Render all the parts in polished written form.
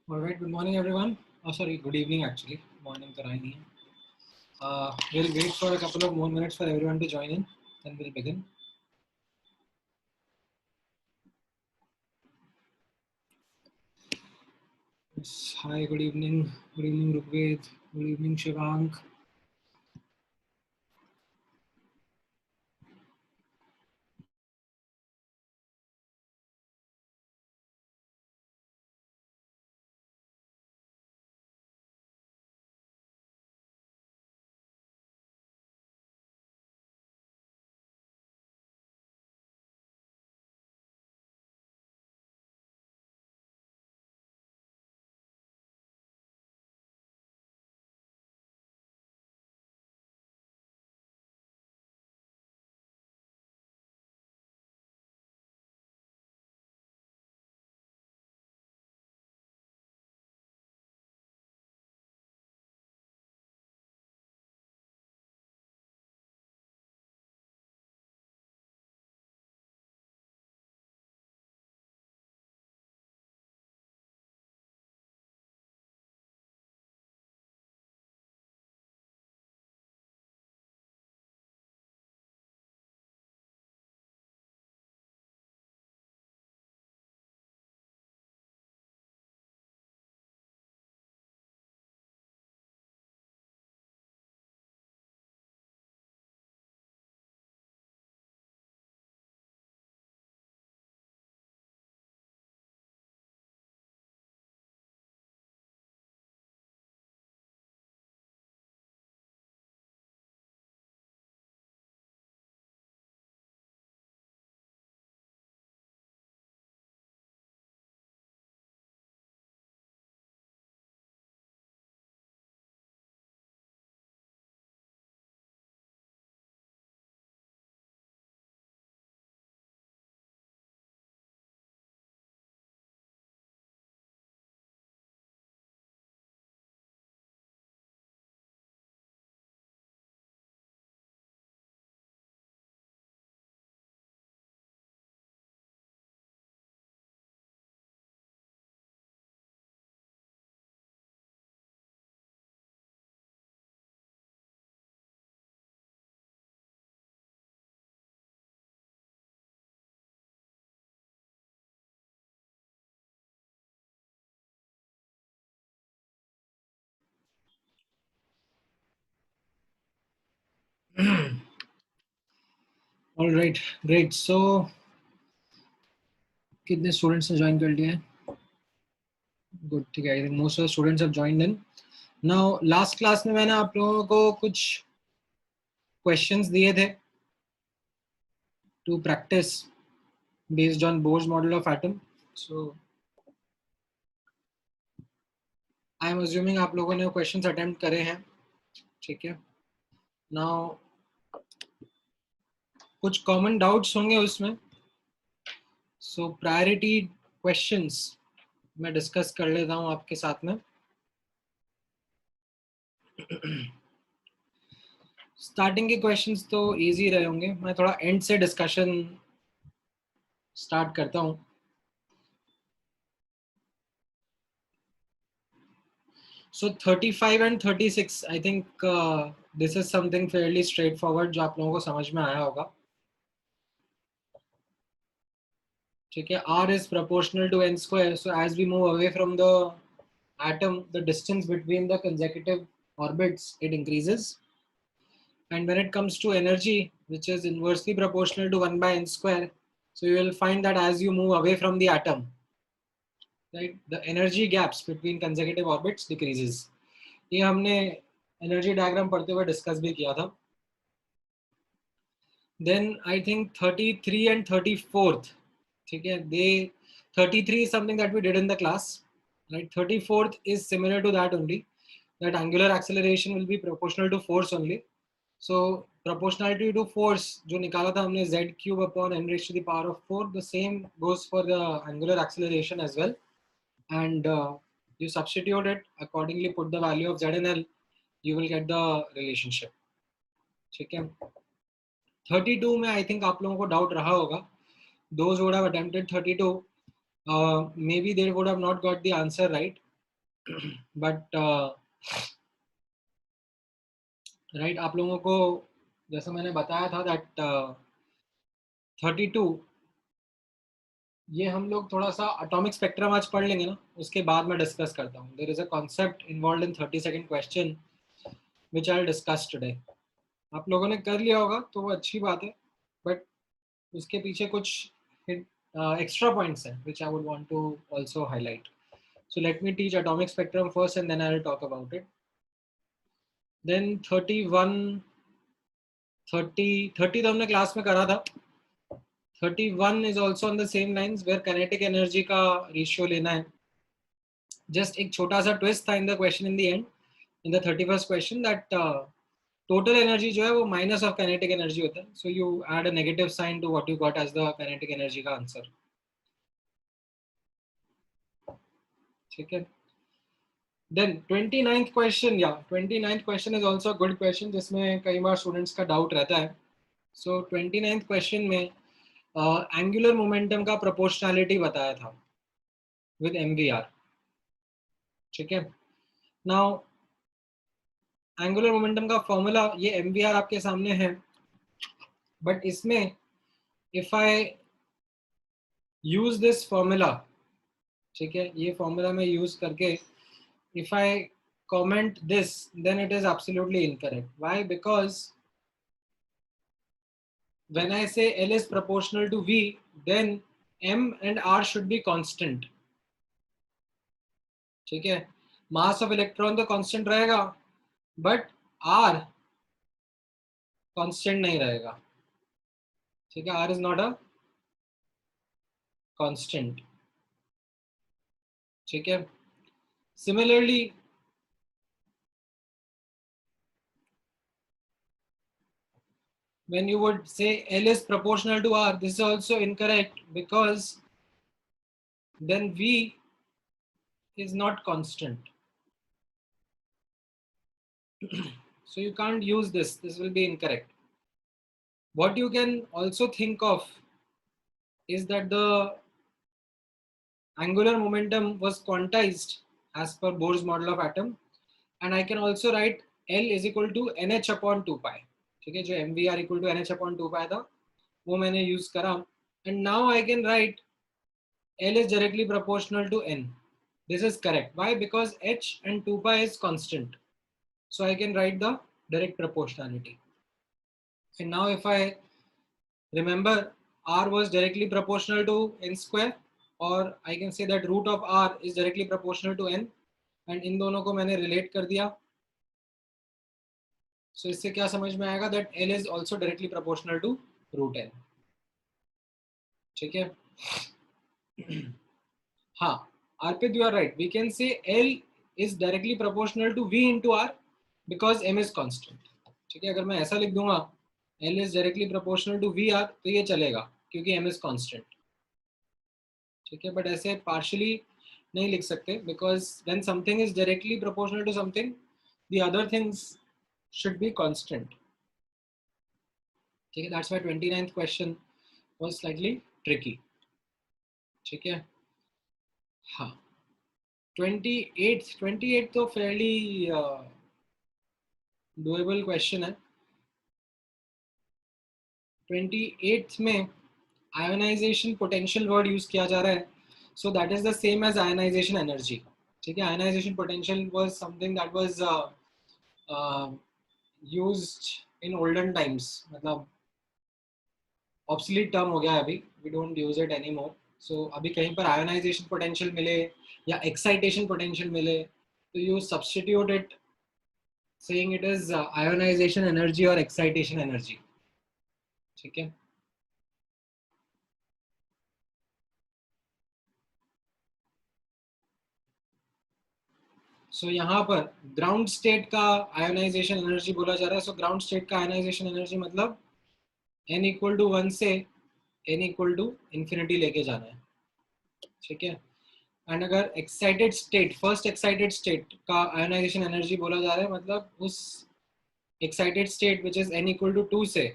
All right, good morning, everyone. Oh, sorry, good evening, actually. Morning, Tarani. We'll wait for a couple of more minutes for everyone to join in, then we'll begin. Yes, hi, good evening. Good evening, Rugved. Good evening, Shivank. All right, great. So, कितने students ने join कर लिया है? Good, ठीक है. I think most of the students have joined in. Now, last class में मैंने आप लोगों को कुछ questions दिए थे to practice based on Bohr's model of atom. So, I am assuming आप लोगों ने questions attempt करे हैं, ठीक है? Now, कुछ कॉमन डाउट्स होंगे उसमें, सो प्रायोरिटी क्वेश्चंस मैं डिस्कस कर लेता हूं आपके साथ में. स्टार्टिंग के क्वेश्चंस तो इजी रहे होंगे, मैं थोड़ा एंड से डिस्कशन स्टार्ट करता हूं. सो 35 and 36 I think this is something Fairlie straight forward जो आप लोगों को समझ में आया होगा, ठीक है. R is proportional to n square, so as we move away from the atom, the distance between the consecutive orbits it increases. And when it comes to energy, which is inversely proportional to 1 by n square, so you will find that as you move away from the atom, right, the energy gaps between consecutive orbits decreases. ये हमने energy diagram पढ़ते हुए discuss भी किया था. Then I think 33 and 34th, ठीक है, they 33 is something that we did in the class, right? 34th is similar to that only, that angular acceleration will be proportional to force only. So proportionality to force जो निकाला था हमने z cube upon n raised to the power of 4, the same goes for the angular acceleration as well. And you substitute it accordingly, put the value of z and l, you will get the relationship, ठीक है. 32 में I think आप लोगों को doubt रहा होगा. Those who would have attempted 32, maybe they would have not got the answer right. But right, आप लोगों को जैसा मैंने बताया था दैट 32, ये हम लोग थोड़ा सा एटॉमिक स्पेक्ट्रम आज पढ़ लेंगे ना, उसके बाद मैं डिस्कस करता हूँ. There is a concept involve in 30-second question which I discuss today. आप लोगों ने कर लिया होगा तो वो अच्छी बात है, बट उसके पीछे कुछ extra points हैं which I would want to also highlight. So let me teach atomic spectrum first and then I will talk about it. Then 31, 30 तो हमने क्लास में करा था. 31 is also on the same lines where kinetic energy का ratio लेना है. Just एक छोटा सा twist था in the question in the end, in the 31st question, that total energy जो है वो minus of kinetic energy होता है. So you add a negative sign to what you got as the kinetic energy का answer. ठीक है. Then 29th question, yeah, 29th question is also a good question जिसमें कई बार students का doubt रहता है. So 29th question में angular momentum का proportionality बताया था with MVR. ठीक है. Now angular momentum का formula ये MVR आपके सामने है, but इसमें if I use this formula, ठीक है, ये formula में use करके if I comment this, then it is absolutely incorrect. Why? Because when I say L is proportional to V, then M and R should be constant. ठीक है. Mass of electron तो constant रहेगा, but R constant नहीं रहेगा. ठीक है. R is not a constant. ठीक है. Similarly, when you would say L is proportional to R, this is also incorrect because then V is not constant. So you can't use this. This will be incorrect. What you can also think of is that the angular momentum was quantized as per Bohr's model of atom, and I can also write L is equal to NH upon 2 pi. ठीक है. जो MVR equal to NH upon 2 pi था वो मैंने use करा, and now I can write L is directly proportional to N. This is correct. Why? Because H and 2 pi is constant. So I can write the direct proportionality. And now if I remember, R was directly proportional to N square, or I can say that root of R is directly proportional to N, and इन दोनों को मैंने relate कर दिया. So इससे क्या समझ में आएगा that L is also directly proportional to root N. ठीक है. हाँ, Arpit, you are right. We can say L is directly proportional to V into R because M is constant. ठीक है. अगर मैं ऐसा लिख दूंगा L is directly proportional to VR तो ये चलेगा क्योंकि M is constant. ठीक है. बट ऐसे partially नहीं लिख सकते because when something is directly proportional to something, the other things should be constant. ठीक है. That's why 29th question was slightly tricky. ठीक है. हाँ. 28 तो fairly doable question है. 28th में ionization potential word use किया जा रहा है. So that is the same as ionization energy. ठीक है. Ionization potential was something that was used in olden times. मतलब obsolete term हो गया है अभी. We don't use it anymore. So अभी कहीं पर ionization potential मिले या excitation potential मिले तो you substitute it saying it is ionization energy or excitation energy. ठीक है. सो यहाँ पर ग्राउंड स्टेट का आयोनाइजेशन एनर्जी बोला जा रहा है. सो ग्राउंड स्टेट का आयोनाइजेशन एनर्जी मतलब n इक्वल टू 1 से n इक्वल टू इन्फिनिटी लेके जाना है. ठीक है. एंड अगर excited state, first excited state का आयोनाइजेशन एनर्जी बोला जा रहा है मतलब उस excited state which is n equal to 2 से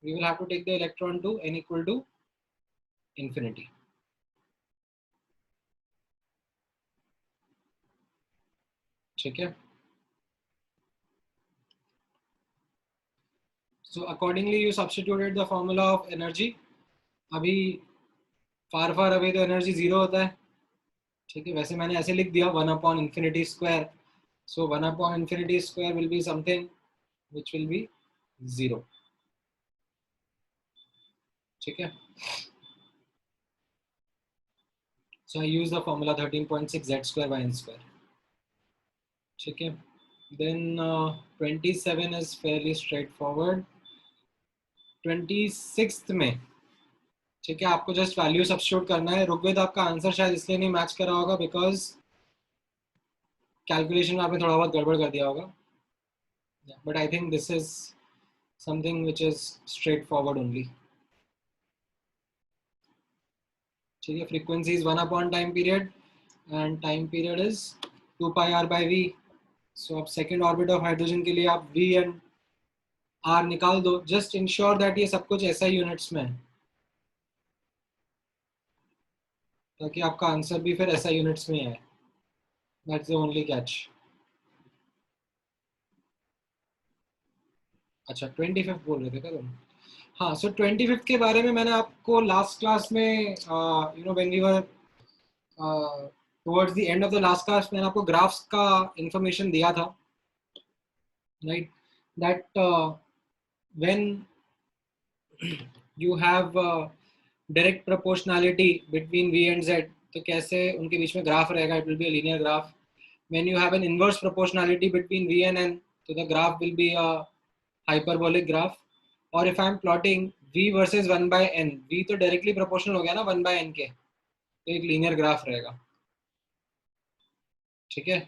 we will have to take the electron to n equal to infinity. ठीक है. So accordingly you substituted the formula of energy. अभी फार अवे तो एनर्जी जीरो होता है. ठीक है, वैसे मैंने ऐसे लिख दिया 1/∞². सो 1/∞² will be something which will be 0. ठीक है. So I use the formula 13.6 z² by n². ठीक है. Then 27 is fairly straightforward. 26th में, ठीक है, आपको जस्ट वैल्यू सब्स्टिट्यूट करना है. ऋग्वेद आपका आंसर शायद इसलिए नहीं मैच कर रहा होगा बिकॉज कैलकुलेशन में आपने थोड़ा बहुत गड़बड़ कर दिया होगा. But I think this is something which is straight forward only. ठीक है. Frequency is 1 upon time period and time period is 2πr/v. सो अब सेकेंड ऑर्बिट ऑफ हाइड्रोजन के लिए आप v एंड r निकाल दो. जस्ट इंश्योर दैट ये सब कुछ ऐसा यूनिट्स में है ताकि आपका आंसर भी फिर ऐसा यूनिट्स में है. That's the only catch. अच्छा 25th बोल रहे थे क्या तुम? हाँ. सो 25th के बारे में मैंने आपको लास्ट क्लास में you know when we were towards the end of the last class मैंने आपको ग्राफ्स का इंफॉर्मेशन दिया था. Right. That when you have direct proportionality between v and z तो कैसे उनके बीच में ग्राफ रहेगा. It will be a linear graph. When you have an inverse proportionality between v and n तो the graph will be a hyperbolic graph. और if I am plotting v versus 1/n, v तो directly proportional हो गया ना 1/n के, तो एक linear graph रहेगा. ठीक है.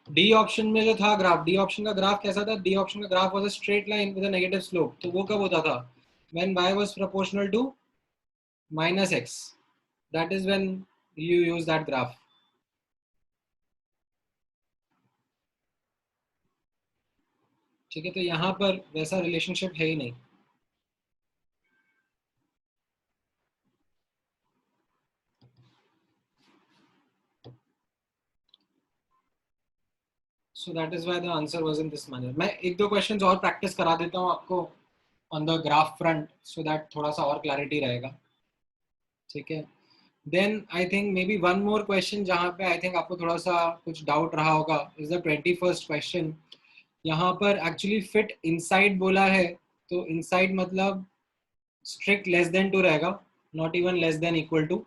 डी ऑप्शन में जो था ग्राफ, डी ऑप्शन का ग्राफ कैसा था? डी ऑप्शन का graph was a straight line with a negative slope. तो वो कब होता था? When y was proportional to -x. That is when you use that graph. ठीक है. तो यहाँ पर वैसा रिलेशनशिप है ही नहीं. So that is why the answer was in this manner. मैं एक दो क्वेश्चंस और प्रैक्टिस करा देता हूँ आपको on the graph front so that थोड़ा सा और क्लैरिटी रहेगा. ठीक है. Then I think maybe one more question जहाँ पे आई थिंक आपको थोड़ा सा कुछ डाउट रहा होगा इज द 21st क्वेश्चन. यहाँ पर एक्चुअली फिट इनसाइड बोला है तो इनसाइड मतलब स्ट्रिक्ट लेस देन 2 रहेगा, not even less than equal to.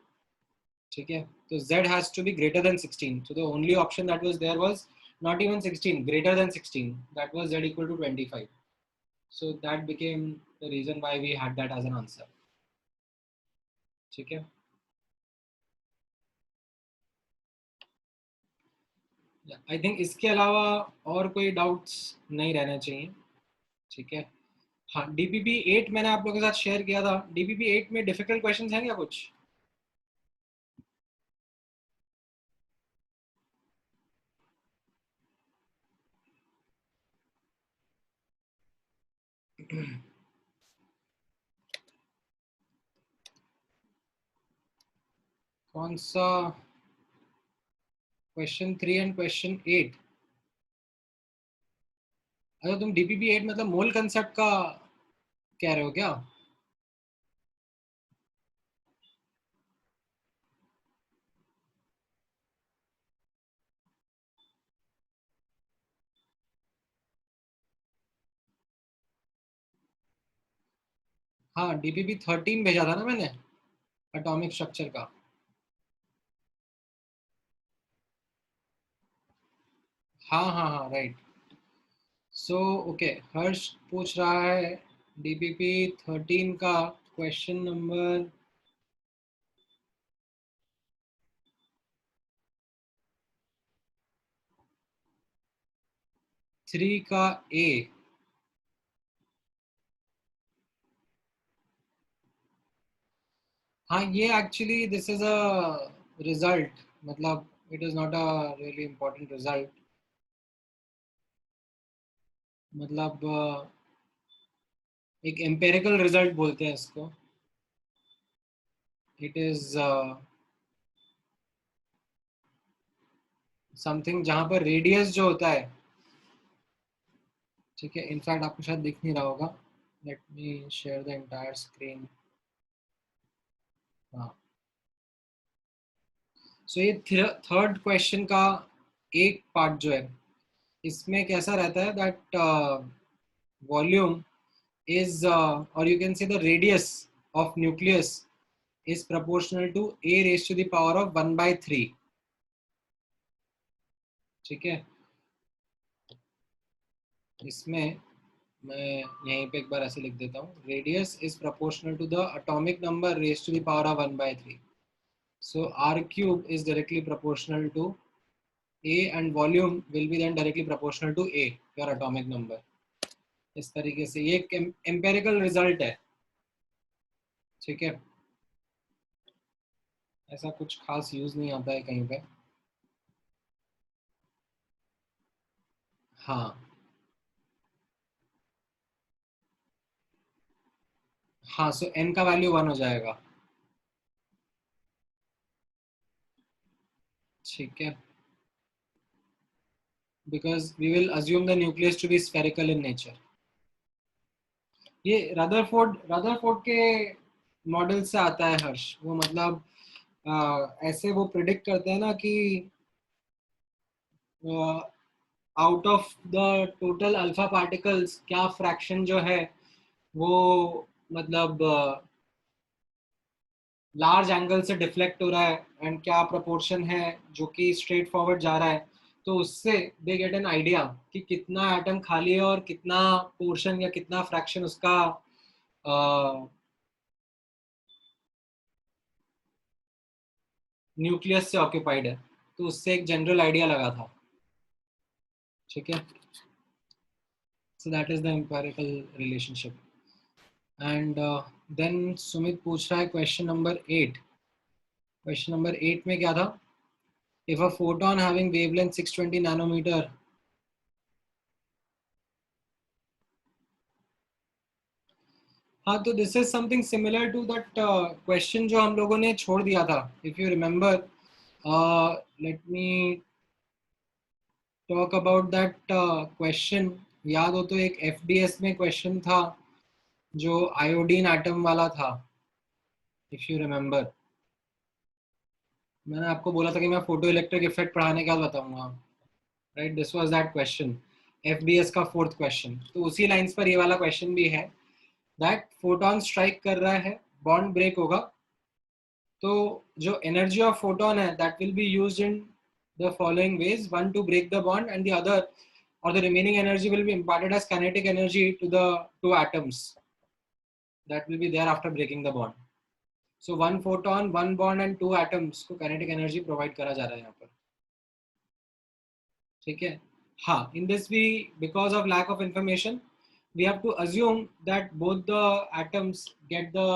ठीक है. तो z has to be greater than 16. So the only option that was there was not even 16, greater than 16. That was z equal to 25. So that became the reason why we had that as an answer. ठीक है. I think इसके अलावा और कोई doubts नहीं रहने चाहिए. ठीक है. हाँ. DPP 8 मैंने आप लोगों के साथ शेयर किया था. DPP 8 में डिफिकल्ट क्वेश्चंस हैं क्या कुछ? कौन सा? Question 3 and question 8. अच्छा तुम DPP 8 मतलब मोल कंसेप्ट का कह रहे हो क्या? हाँ. DPP 13 भेजा था ना मैंने एटॉमिक स्ट्रक्चर का. हाँ हाँ हाँ राइट. So okay. हर्ष पूछ रहा है DPP 13 का क्वेश्चन नंबर 3 का ए. हाँ ये actually this is a result, मतलब it is not a really important result. मतलब एक एम्पेरिकल रिजल्ट बोलते हैं इसको. इट इज समथिंग जहां पर रेडियस जो होता है, ठीक है, इनफैक्ट आपको शायद दिख नहीं रहा होगा, let me share the entire screen. हाँ, सो ये थर्ड क्वेश्चन का एक पार्ट जो है, इसमें कैसा रहता है that volume is or you can say the radius of nucleus is proportional to a raised to the power of 1 by 3, ठीक है। इसमें मैं यहीं पे एक बार ऐसे लिख देता हूँ, radius is proportional to the atomic number raised to the power of 1 by 3, so r cube is directly proportional to a and volume will be then directly proportional to a, your atomic number। इस तरीके से ये एक empirical result है, ठीक है, ऐसा कुछ खास यूज नहीं आता है कहीं पे। हाँ हाँ, सो n का वैल्यू 1 हो जाएगा, ठीक है, because we will assume the nucleus to be spherical in nature। ये रदरफोर्ड के मॉडल से आता है हर्ष, वो मतलब ऐसे वो प्रिडिक्ट करते हैं ना कि out of the total alpha particles क्या फ्रैक्शन जो है वो मतलब लार्ज एंगल से डिफ्लेक्ट हो रहा है एंड क्या प्रोपोर्शन है जो कि स्ट्रेट फॉरवर्ड जा रहा है, तो उससे दे गेट एन आइडिया कि कितना एटम खाली है और कितना पोर्शन या कितना फ्रैक्शन उसका न्यूक्लियस से ऑक्यूपाइड है, तो उससे एक जनरल आइडिया लगा था, ठीक है। So that is the empirical relationship. And then Sumit पूछ रहा है क्वेश्चन नंबर 8 में क्या था, if a photon having wavelength 620 nanometre, हाँ, तो this is something similar to that question जो हम लोगों ने छोड़ दिया था, if you remember. Let me talk about that question. याद हो तो एक एफडीएस में क्वेश्चन था जो आयोडीन एटम वाला था, इफ यू रिमेम्बर। मैंने आपको बोला था कि मैं फोटो इलेक्ट्रिक इफेक्ट पढ़ाने के बाद बताऊंगा, right, this was that question, FDS का फोर्थ क्वेश्चन। तो उसी लाइंस पर ये वाला क्वेश्चन भी है, दैट फोटोन स्ट्राइक कर रहा है, बॉन्ड ब्रेक होगा, तो जो एनर्जी ऑफ फोटोन है that will be used in the following ways, one to break the bond and the other or the remaining energy will be imparted as kinetic energy to the two atoms that will be there after breaking the bond। So one photon, one bond and two atoms को kinetic energy provide करा जा रहा है यहाँ पर, ठीक है। हाँ, in this we, because of lack of information, we have to assume that both the atoms get the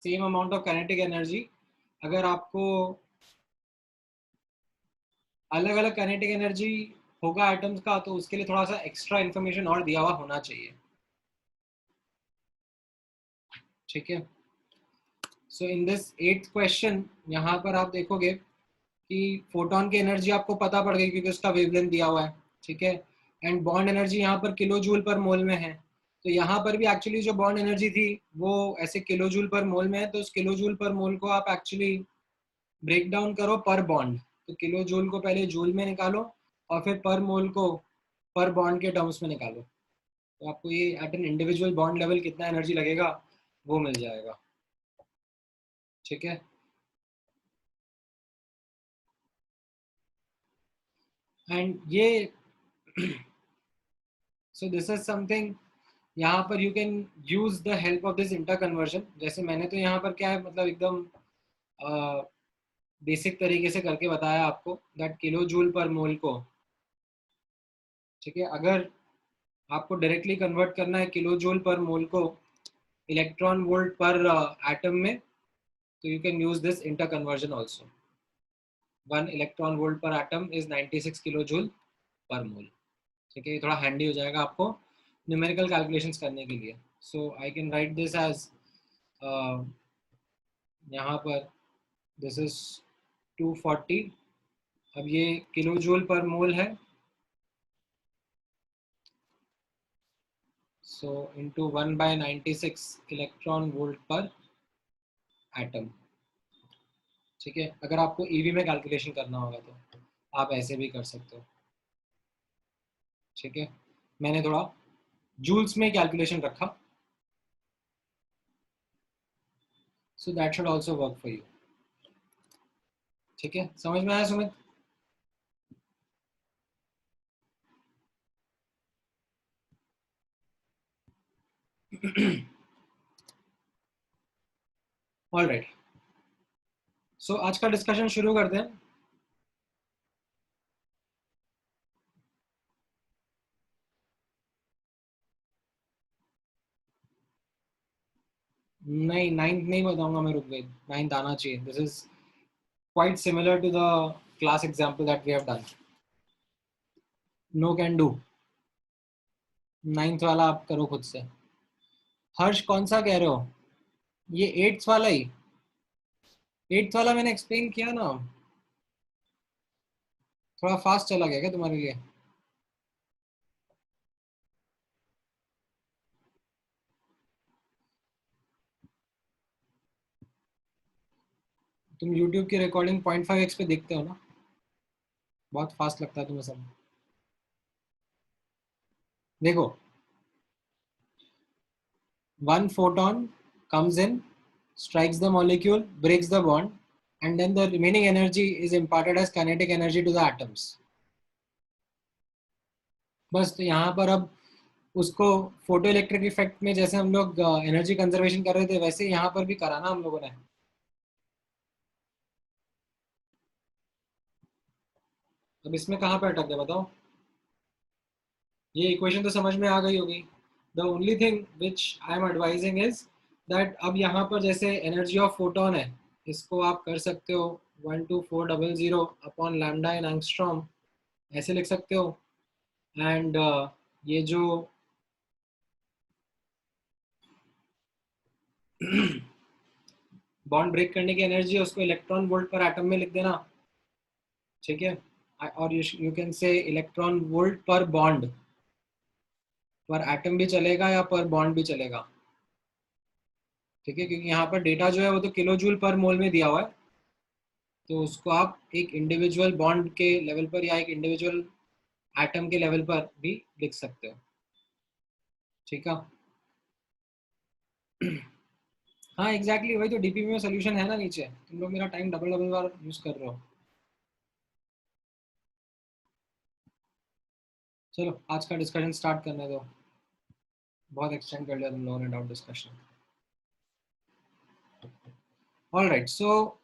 same amount of kinetic energy। अगर आपको अलग अलग kinetic energy होगा एटम्स का, तो उसके लिए थोड़ा सा एक्स्ट्रा इन्फॉर्मेशन और दिया हुआ होना चाहिए, ठीक है। सो इन दिस 8th क्वेश्चन यहाँ पर आप देखोगे कि फोटोन की एनर्जी आपको पता पड़ गई क्योंकि उसका वेवलेंथ दिया हुआ है, ठीक है, एंड बॉन्ड एनर्जी यहाँ पर किलो जूल पर मोल में है। तो यहाँ पर भी एक्चुअली जो बॉन्ड एनर्जी थी वो ऐसे किलो जूल पर मोल में है, तो उस किलो जूल पर मोल को आप एक्चुअली ब्रेक डाउन करो पर बॉन्ड, तो किलो जूल को पहले जूल में निकालो और फिर पर मोल को पर बॉन्ड के टर्म्स में निकालो, तो आपको ये at an individual bond level कितना एनर्जी लगेगा वो मिल जाएगा, ठीक है। एंड ये सो दिस इज समथिंग, यहाँ पर you can use the help of this inter conversion. जैसे मैंने तो यहाँ पर क्या है मतलब एकदम बेसिक तरीके से करके बताया आपको दैट किलो जूल पर मोल को, ठीक है। अगर आपको डायरेक्टली कन्वर्ट करना है किलो जूल पर मोल को इलेक्ट्रॉन वोल्ट पर एटम में, तो you can use this inter conversion also. 1 electron volt पर एटम इज 96 किलो जूल पर मोल, ठीक है। ये थोड़ा हैंडी हो जाएगा आपको न्यूमेरिकल कैलकुलेशंस करने के लिए। So I can write this as, यहाँ पर दिस इज 240 अब ये किलो जूल पर मोल है, सो इंटू 1/96 इलेक्ट्रॉन वोल्ट पर एटम। ठीक है, अगर आपको ईवी में कैलकुलेशन करना होगा तो आप ऐसे भी कर सकते हो। ठीक है, मैंने थोड़ा जूल्स में कैलकुलेशन रखा, so that should also work for you. ठीक है, समझ में आया सुमित? ऑल राइट, सो आज का डिस्कशन शुरू करते हैं। नहीं, नाइन्थ नहीं बताऊंगा मैं ऋग्वेद, नाइन्थ आना चाहिए। This is quite similar to the class example that we have done. No can do, ninth वाला आप करो खुद से। हर्ष कौन सा कह रहे हो? ये एट्थ वाला ही, एट्थ वाला मैंने एक्सप्लेन किया ना। थोड़ा फास्ट चला गया क्या तुम्हारे लिए? तुम YouTube की रिकॉर्डिंग 0.5x पे देखते हो ना? बहुत फास्ट लगता है तुम्हें सब। देखो, one photon comes in, strikes the molecule, breaks the bond, and then the remaining energy is imparted as kinetic energy to the atoms. बस तो यहाँ पर अब उसको फोटो इलेक्ट्रिक इफेक्ट में जैसे हम लोग एनर्जी कंजर्वेशन कर रहे थे, वैसे यहाँ पर भी करा ना हम लोगों ने। अब इसमें कहाँ पे अटक गए बताओ? ये इक्वेशन तो समझ में आ गई होगी। The only thing which I am advising is that अब यहाँ पर जैसे एनर्जी ऑफ फोटोन है, इसको आप कर सकते हो 12400 अपॉन लैम्डा इन एंगस्ट्रॉम, ऐसे लिख सकते हो। एंड ये जो बॉन्ड ब्रेक करने की एनर्जी है उसको इलेक्ट्रॉन वोल्ट पर एटम में लिख देना। ठीक है, और you can say electron volt पर बॉन्ड, पर एटम भी चलेगा या पर बॉन्ड भी चलेगा। ठीक है, क्योंकि यहाँ पर डेटा जो है वो तो किलो जूल पर मोल में दिया हुआ है, तो उसको आप एक इंडिविजुअल बॉन्ड के लेवल पर या एक इंडिविजुअल एटम के लेवल पर भी लिख सकते हो। ठीक है। हाँ एग्जैक्टली, वही तो डीपीपी में सोल्यूशन है ना नीचे। तुम लोग मेरा टाइम डबल डबल बार यूज कर रहे हो। चलो आज का डिस्कशन स्टार्ट करने दो, बहुत एक्सटेंड कर लिया तुम लोगों ने doubt discussion. All right, so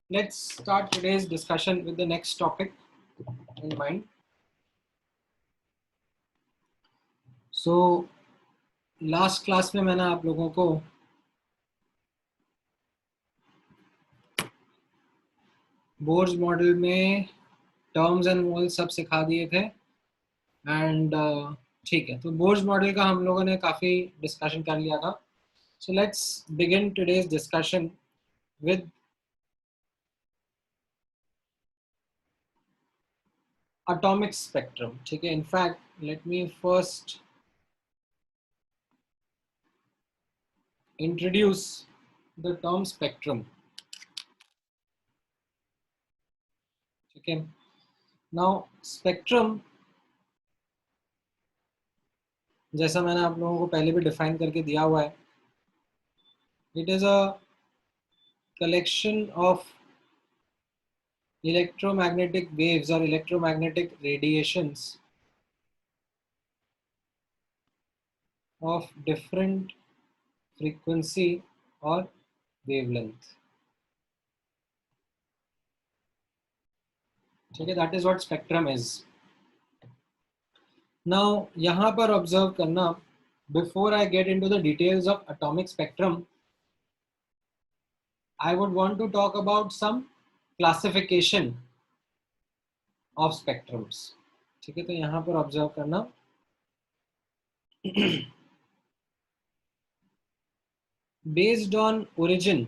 let's start today's discussion with the next topic in mind. So last class में मैंने आप लोगों को बोर्स मॉडल में टर्म्स एंड मोल सब सिखा दिए थे। एंड ठीक है, तो बोर्स मॉडल का हम लोगों ने काफ़ी डिस्कशन कर लिया था। So let's begin today's discussion with atomic spectrum. ठीक है, in fact let me first introduce the term spectrum. ठीक है, नाउ स्पेक्ट्रम जैसा मैंने आप लोगों को पहले भी डिफाइन करके दिया हुआ है, it is a collection of electromagnetic waves or electromagnetic radiations of different frequency or wavelength. ठीक है, that is what spectrum is. Now यहाँ पर observe करना, before I get into the details of atomic spectrum, I would want to talk about some classification of spectrums. ठीक है, तो यहाँ पर observe करना based on origin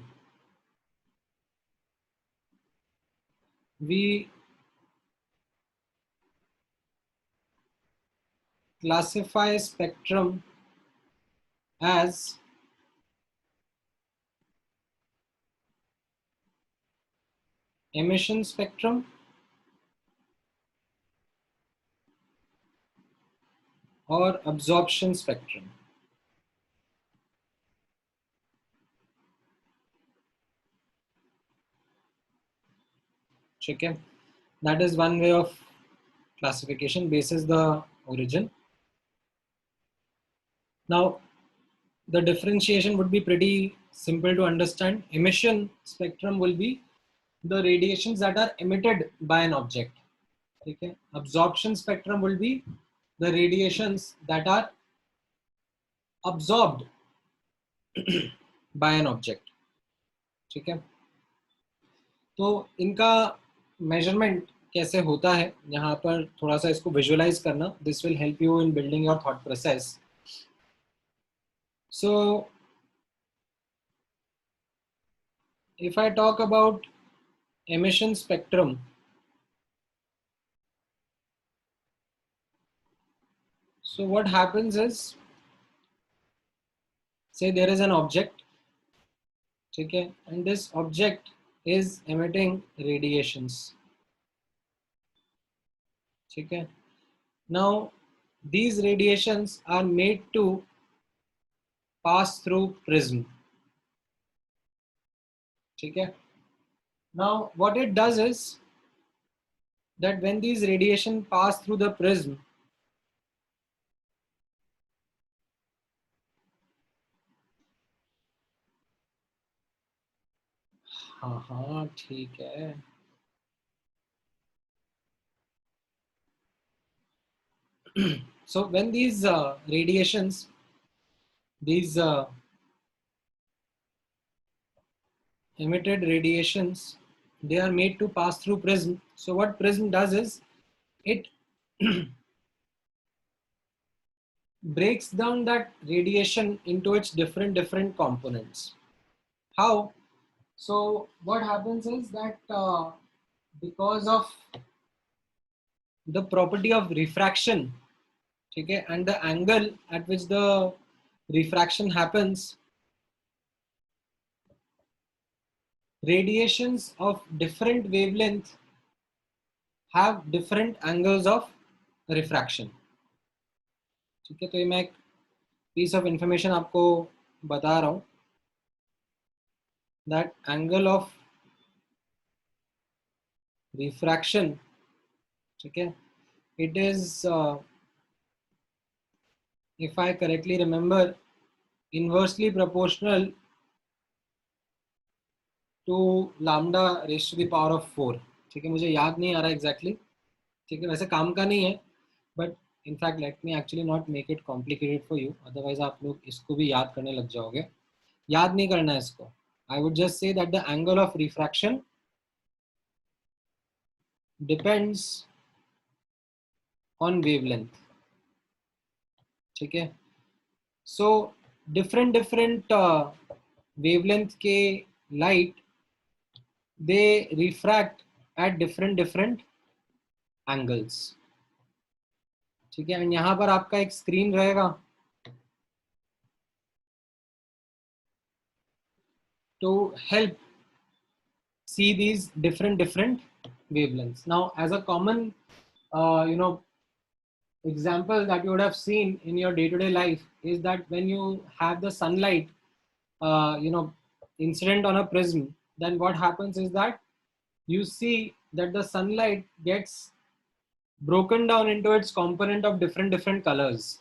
we classify spectrum as emission spectrum or absorption spectrum. Okay, that is one way of classification basis the origin. Now, the differentiation would be pretty simple to understand. Emission spectrum will be the radiations that are emitted by an object. Okay. Absorption spectrum will be the radiations that are absorbed by an object. ठीक है, तो इनका measurement कैसे होता है, यहाँ पर थोड़ा सा इसको विजुअलाइज करना. This will help you in building your thought process. So if I talk about emission spectrum, so what happens is, say there is an object, okay, and this object is emitting radiations. Okay. Now these radiations are made to pass through prism. Okay. Now what it does is that when these radiation pass through the prism, हाँ ठीक है, so when these radiations, these emitted radiations, they are made to pass through prism. So what prism does is it breaks down that radiation into its different components. How? So what happens is that because of the property of refraction, okay, and the angle at which the refraction happens, radiations of different wavelength have different angles of refraction. ठीक है, तो ये मैं एक piece of information आपको बता रहा हूँ, that angle of refraction, ठीक है, it is if I correctly remember, inversely proportional to lambda raised to the power of 4. ठीक है, मुझे याद नहीं आ रहा एग्जैक्टली, ठीक है, वैसे काम का नहीं है, but in fact let me actually not make it complicated for you, otherwise आप लोग इसको भी याद करने लग जाओगे. याद नहीं करना है इसको. I would just say that the angle of refraction depends on wavelength. ठीक है, so different wavelength के light, they refract at different angles. ठीक है, एंड यहाँ पर आपका एक स्क्रीन रहेगा to help see these different wavelengths. Now as a common example that you would have seen in your day-to-day life is that when you have the sunlight incident on a prism, then what happens is that you see that the sunlight gets broken down into its component of different colors,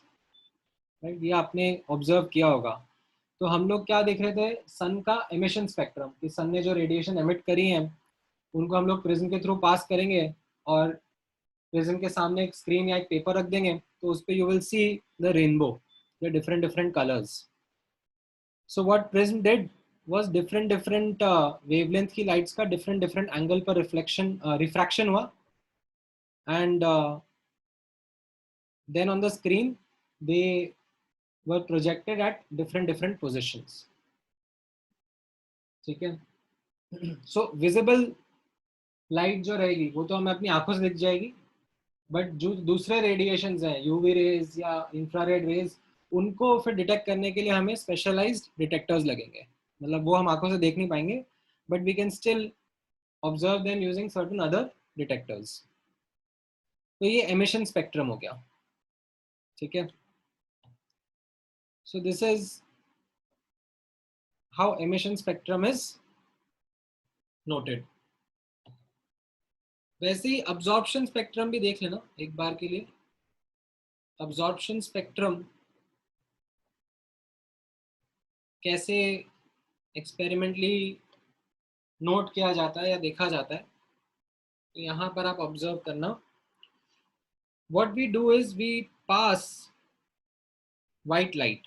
right? ये आपने observe किया होगा. तो हम लोग क्या देख रहे थे, सन का एमिशन स्पेक्ट्रम, कि सन ने जो रेडिएशन एमिट करी है उनको हम लोग प्रिज्म के थ्रू पास करेंगे और प्रिज्म के सामने एक स्क्रीन या एक पेपर रख देंगे, तो उस पे you will see the rainbow, the different colours. So what prism did was different wavelength की लाइट्स का different एंगल पर रिफ्रैक्शन हुआ, and then on the screen they were projected at different positions. ठीक है, so visible लाइट जो रहेगी वो तो हमें अपनी आंखों से दिख जाएगी, बट जो दूसरे रेडिएशंस हैं, यूवी रेज या इंफ्रारेड रेज, उनको फिर डिटेक्ट करने के लिए हमें स्पेशलाइज्ड डिटेक्टर्स लगेंगे। मतलब वो हम आंखों से देख नहीं पाएंगे, but we can still observe them using certain other detectors. तो ये एमिशन स्पेक्ट्रम हो गया, ठीक है। So this is how emission spectrum is noted. वैसे ही अब्जॉर्प्शन स्पेक्ट्रम भी देख लेना एक बार के लिए। अब्जॉर्प्शन स्पेक्ट्रम कैसे एक्सपेरिमेंटली नोट किया जाता है या देखा जाता है, तो यहाँ पर आप ऑब्जर्व करना। What we do is we pass white light,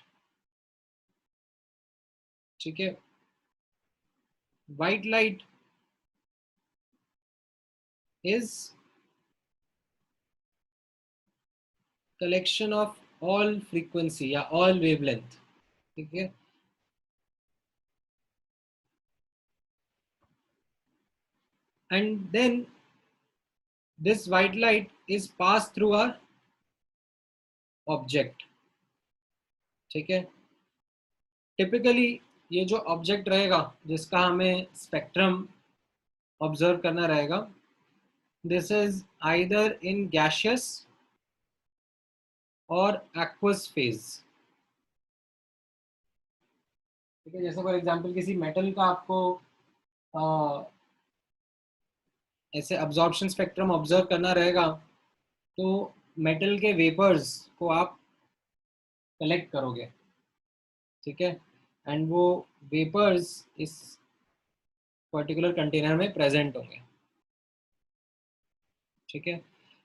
ठीक है। White light is collection of all frequency या ऑल वेवलेंथ, ठीक है। And then this white light is passed through a object, ठीक है। टिपिकली ये जो ऑब्जेक्ट रहेगा जिसका हमें स्पेक्ट्रम ऑब्जर्व करना रहेगा, this is either in gaseous और एक्वस फेज, ठीक है। जैसे फॉर एग्जांपल किसी मेटल का आपको ऐसे अब्जॉर्प्शन स्पेक्ट्रम ऑब्जर्व करना रहेगा, तो मेटल के वेपर्स को आप कलेक्ट करोगे, ठीक है। एंड वो वेपर्स इस पर्टिकुलर कंटेनर में प्रेजेंट होंगे, ठीक है।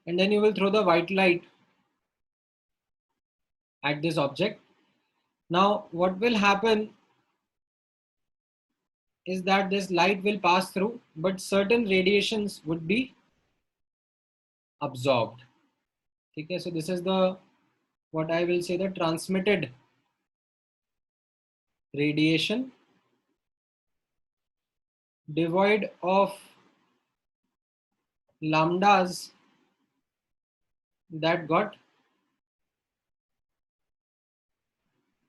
And then you will throw the white light at this object. Now what will happen is that this light will pass through, but certain radiations would be absorbed, okay. So this is the, what I will say, the transmitted radiation devoid of lambdas that got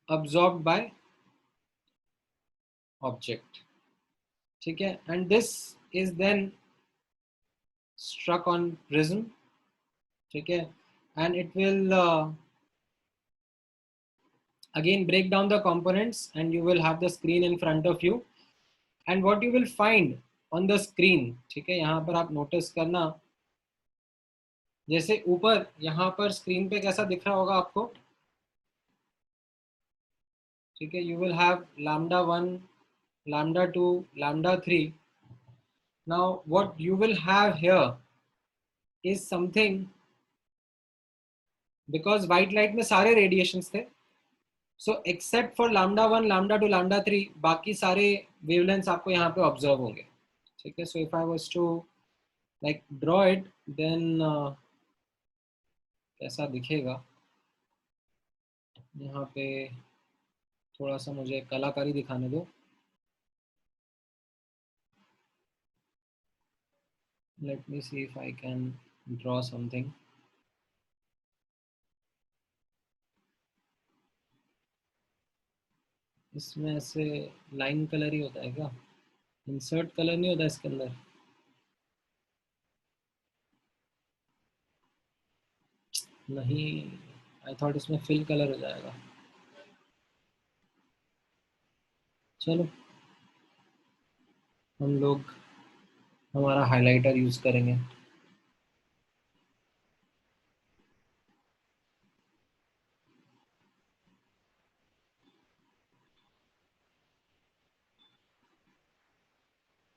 absorbed by object, ठीक है। and this is then struck on prism, ठीक है। and it will again break down the components and you will have the screen in front of you, and what you will find on the screen, ठीक है। यहाँ पर आप notice करना, जैसे ऊपर यहाँ पर स्क्रीन पे कैसा दिख रहा होगा आपको, ठीक है। You will have lambda 1, lambda 2, lambda 3। Now what you will have here is something, because white light में सारे रेडिएशंस थे, so except for lambda 1, lambda 2, lambda 3, बाकी सारे वेवलेंथ्स आपको यहाँ पे ऑब्जर्व होंगे, ठीक है। So if I was to like draw it, then कैसा दिखेगा, यहाँ पे थोड़ा सा मुझे कलाकारी दिखाने दो। Let me see if I can draw something. इसमें ऐसे लाइन कलर ही होता है क्या? इंसर्ट कलर नहीं होता इसके अंदर? नहीं, आई थॉट इसमें फिल कलर हो जाएगा। चलो हम लोग हमारा हाइलाइटर यूज करेंगे।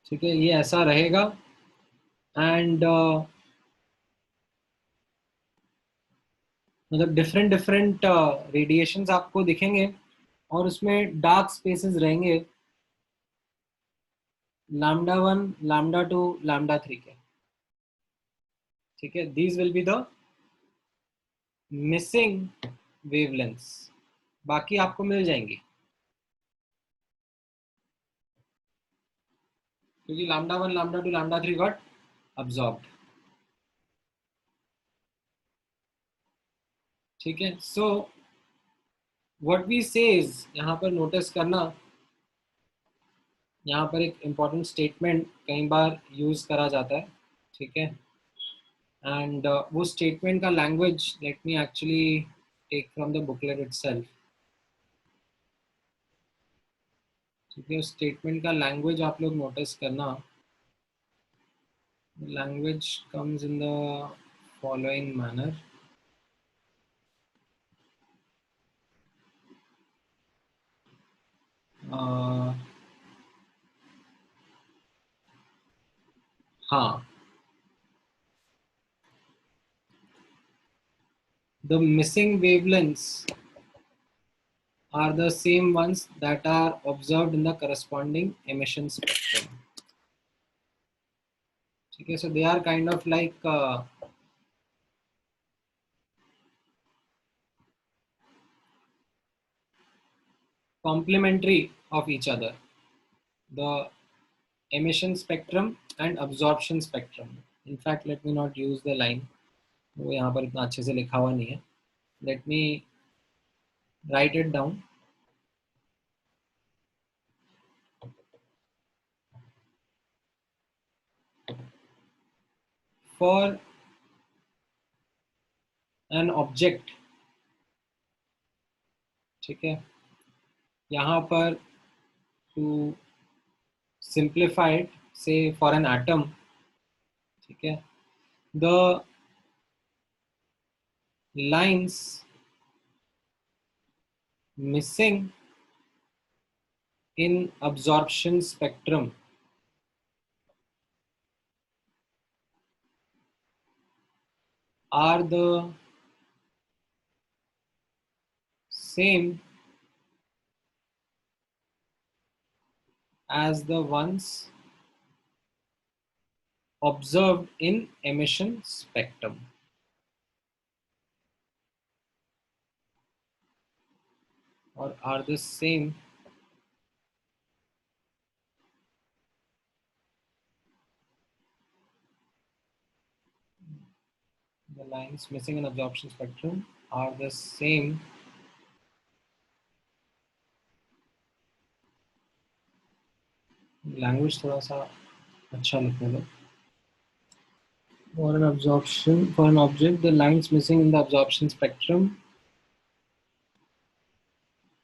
ठीक है, ये ऐसा रहेगा। एंड मतलब डिफरेंट डिफरेंट रेडिएशंस आपको दिखेंगे और उसमें डार्क स्पेसेस रहेंगे, लैम्डा 1, लैम्डा 2, लैम्डा 3 के, ठीक है। These will be the missing wavelengths, बाकी आपको मिल जाएंगी, क्योंकि lambda 1, lambda 2, lambda 3 got absorbed. ठीक है, so what we say is, यहाँ पर notice करना, यहाँ पर एक important statement कई बार use करा जाता है, ठीक है, and वो statement का language let me actually take from the booklet itself. ठीक है, statement का language आप लोग notice करना. The language comes in the following manner. हाँ, the missing wavelengths are the same ones that are observed in the corresponding emission spectrum. Okay, so they are kind of like complementary of each other. The emission spectrum and absorption spectrum. In fact, let me not use the line. वो यहाँ पर इतना अच्छे से लिखा हुआ नहीं है. Let me write it down. For an object, ठीक है, यहाँ पर to simplify it, say for an atom, ठीक है, the lines missing in absorption spectrum are the same as the ones observed in emission spectrum. Or are the same the lines missing in absorption spectrum are the same language थोड़ा सा अच्छा लिखने दो. For an object, the lines missing in the absorption spectrum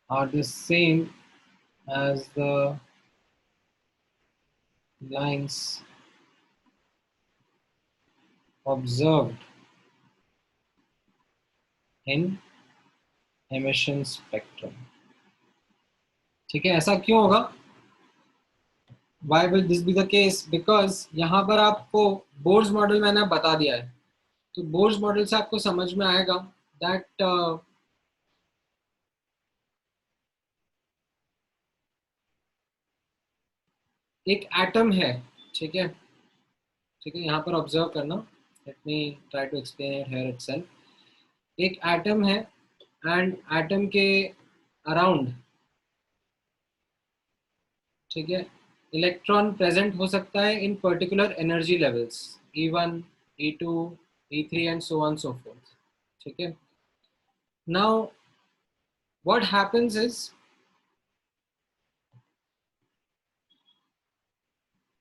are the same as the lines observed in emission spectrum. ठीक है, ऐसा क्यों होगा? Why will this be the case? Because यहाँ पर आपको बोर्ड्स मॉडल मैंने बता दिया है, तो बोर्ड्स मॉडल से आपको समझ में आएगा that एक एटम है, ठीक है, ठीक है, यहाँ पर ऑब्जर्व करना. Let me try to explain it here itself. एक एटम है एंड एटम के अराउंड, ठीक है, इलेक्ट्रॉन प्रेजेंट हो सकता है in particular energy levels E1, E2, E3 and so on so fourth. ठीक है, now what happens is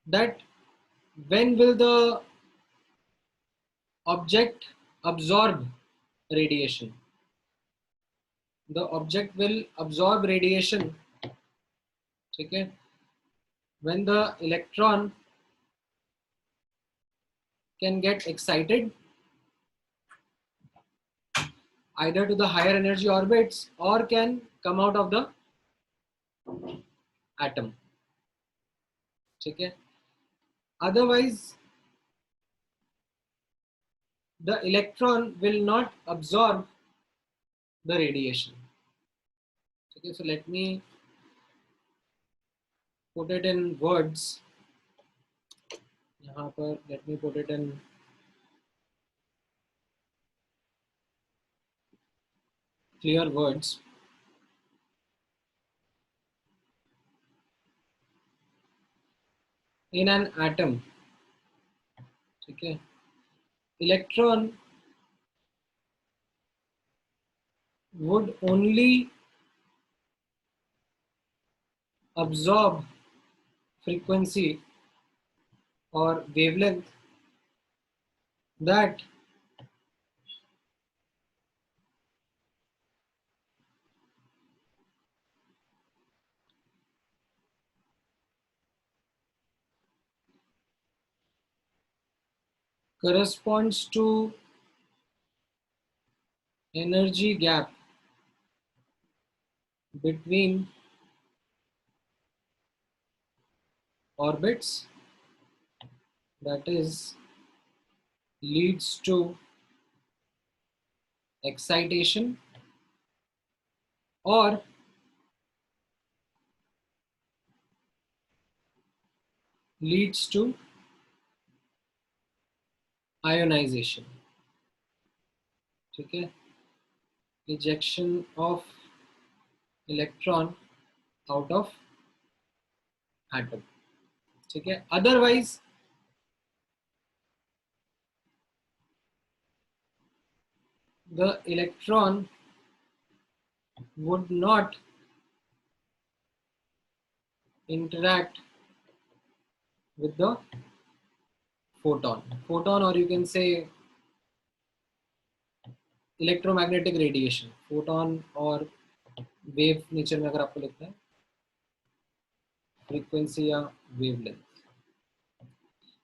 that when will the object absorb radiation? The object will absorb radiation, ठीक है, when the electron can get excited either to the higher energy orbits or can come out of the atom. ठीक है, otherwise the electron will not absorb the radiation. Okay, so let me put it in words. यहाँ पर let me put it in clear words. In an atom, ठीक है, electron would only absorb frequency or wavelength that corresponds to energy gap between orbits, that is leads to excitation or leads to ionization. ठीक है, ejection of electron out of atom. ठीक है, otherwise the electron would not interact with the photon, or you can say electromagnetic radiation, photon और wave nature में अगर आपको लिखना है फ्रीक्वेंसी या वेवलेंथ।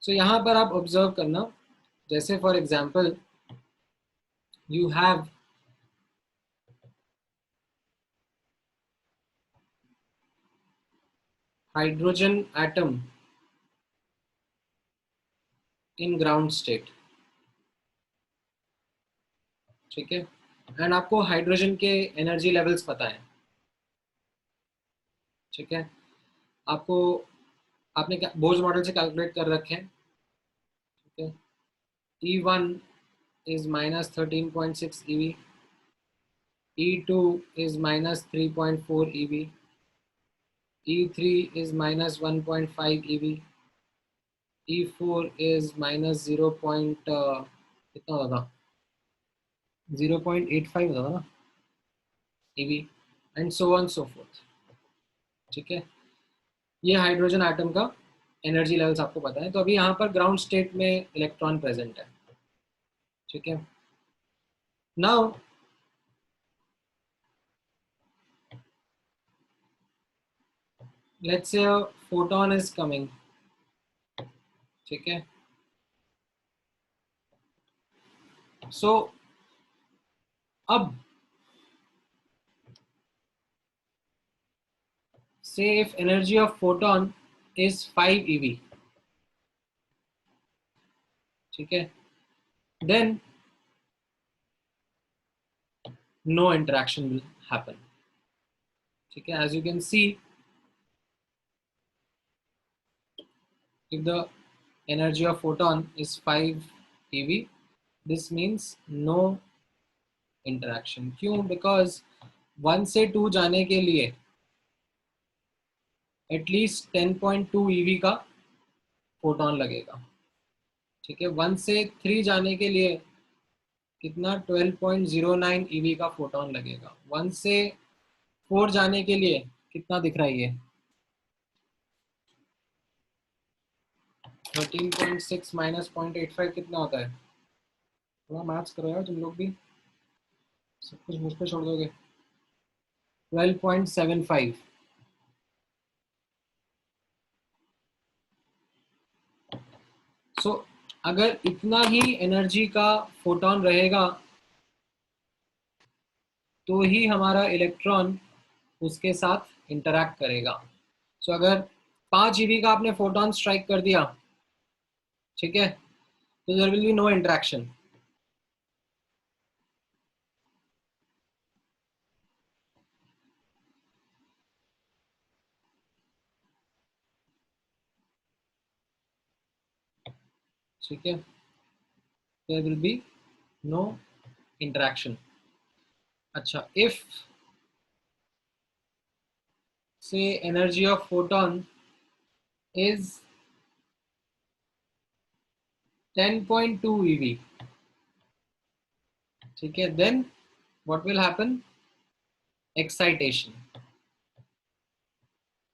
सो यहाँ पर आप ऑब्जर्व करना, जैसे for example you have hydrogen atom in ground state, ठीक है, एंड आपको हाइड्रोजन के एनर्जी लेवल्स पता है, ठीक है, आपको आपने बोर्ड मॉडल से कैलकुलेट कर रखे हैं, ठीक है, E1 is minus 13.6 eV, E2 is minus 3.4 eV, E3 is minus 1.5 eV, E4 is minus 0. कितना होता था, 0.85 होता था ना eV, and so on so fourth. ठीक है, ये हाइड्रोजन एटम का एनर्जी लेवल्स आपको पता है। तो अभी यहाँ पर ग्राउंड स्टेट में इलेक्ट्रॉन प्रेजेंट है, ठीक है। Now let's say a photon is coming, ठीक है। सो अब say if energy of photon is 5 eV, ठीक है, then no interaction will happen, ठीक है। As you can see, if the energy of photon is 5 eV, this means no interaction। क्यों? Because 1 से 2 जाने के लिए एटलीस्ट 10.2 eV का फोटोन लगेगा, ठीक है। 1 से 3 जाने के लिए कितना, 12.09 eV का फोटोन लगेगा। 1 से 4 जाने के लिए कितना दिख रहा है ये, 13.6 माइनस 0.85 कितना होता है? थोड़ा मैथ्स करो यार तुम लोग भी, सब कुछ मुझ पे छोड़ दोगे। 12.75, सो अगर इतना ही एनर्जी का फोटोन रहेगा तो ही हमारा इलेक्ट्रॉन उसके साथ इंटरैक्ट करेगा। सो अगर 5 eV का आपने फोटोन स्ट्राइक कर दिया, ठीक है, तो there will be no interaction, ठीक है, there will be no interaction. अच्छा, if say energy of photon is 10.2 eV. ठीक है, then what will happen? Excitation.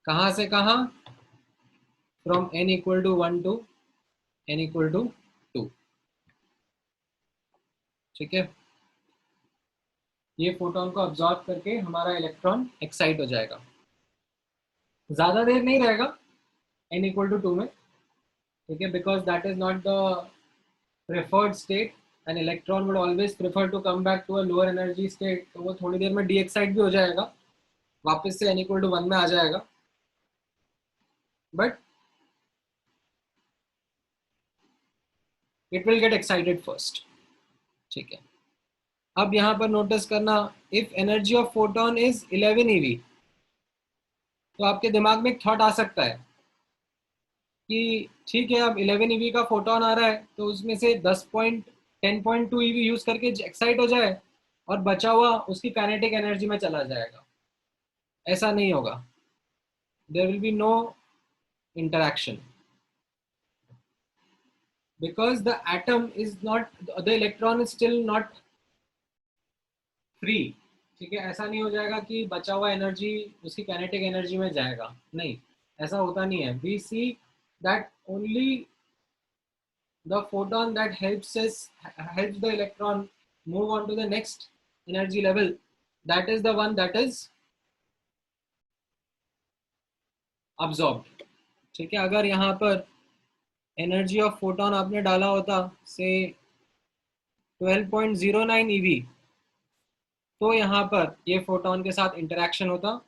कहाँ से कहाँ? From n equal to 1 to n equal to 2. ठीक है, ये फोटोन को अब्सॉर्ब करके हमारा इलेक्ट्रॉन एक्साइट हो जाएगा, ज्यादा देर नहीं रहेगा n equal to 2 में, ठीक है, because that is not the preferred state. An electron would always prefer to come back to a lower energy state. तो वो थोड़ी देर में डीएक्साइट भी हो जाएगा, वापस से n equal to 1 में आ जाएगा, but it will get excited first. ठीक है, अब यहाँ पर नोटिस करना, if energy of photon is 11 eV, तो आपके दिमाग में एक थॉट आ सकता है कि ठीक है, अब 11 eV का फोटोन आ रहा है तो उसमें से 10.2 eV यूज करके एक्साइट हो जाए और बचा हुआ उसकी काइनेटिक एनर्जी में चला जाएगा। ऐसा नहीं होगा, there will be no interaction, because the atom is not, the electron is still not free. ठीक है, ऐसा नहीं हो जाएगा कि बचा हुआ एनर्जी उसकी काइनेटिक एनर्जी में जाएगा, नहीं, ऐसा होता नहीं है। We see that only the photon that helps the electron move on to the next energy level, that is the one that is absorbed. ठीक है, अगर यहाँ पर एनर्जी ऑफ फोटोन आपने डाला होता से 12.09 eV, तो यहाँ पर ये फोटोन के साथ इंटरेक्शन होता,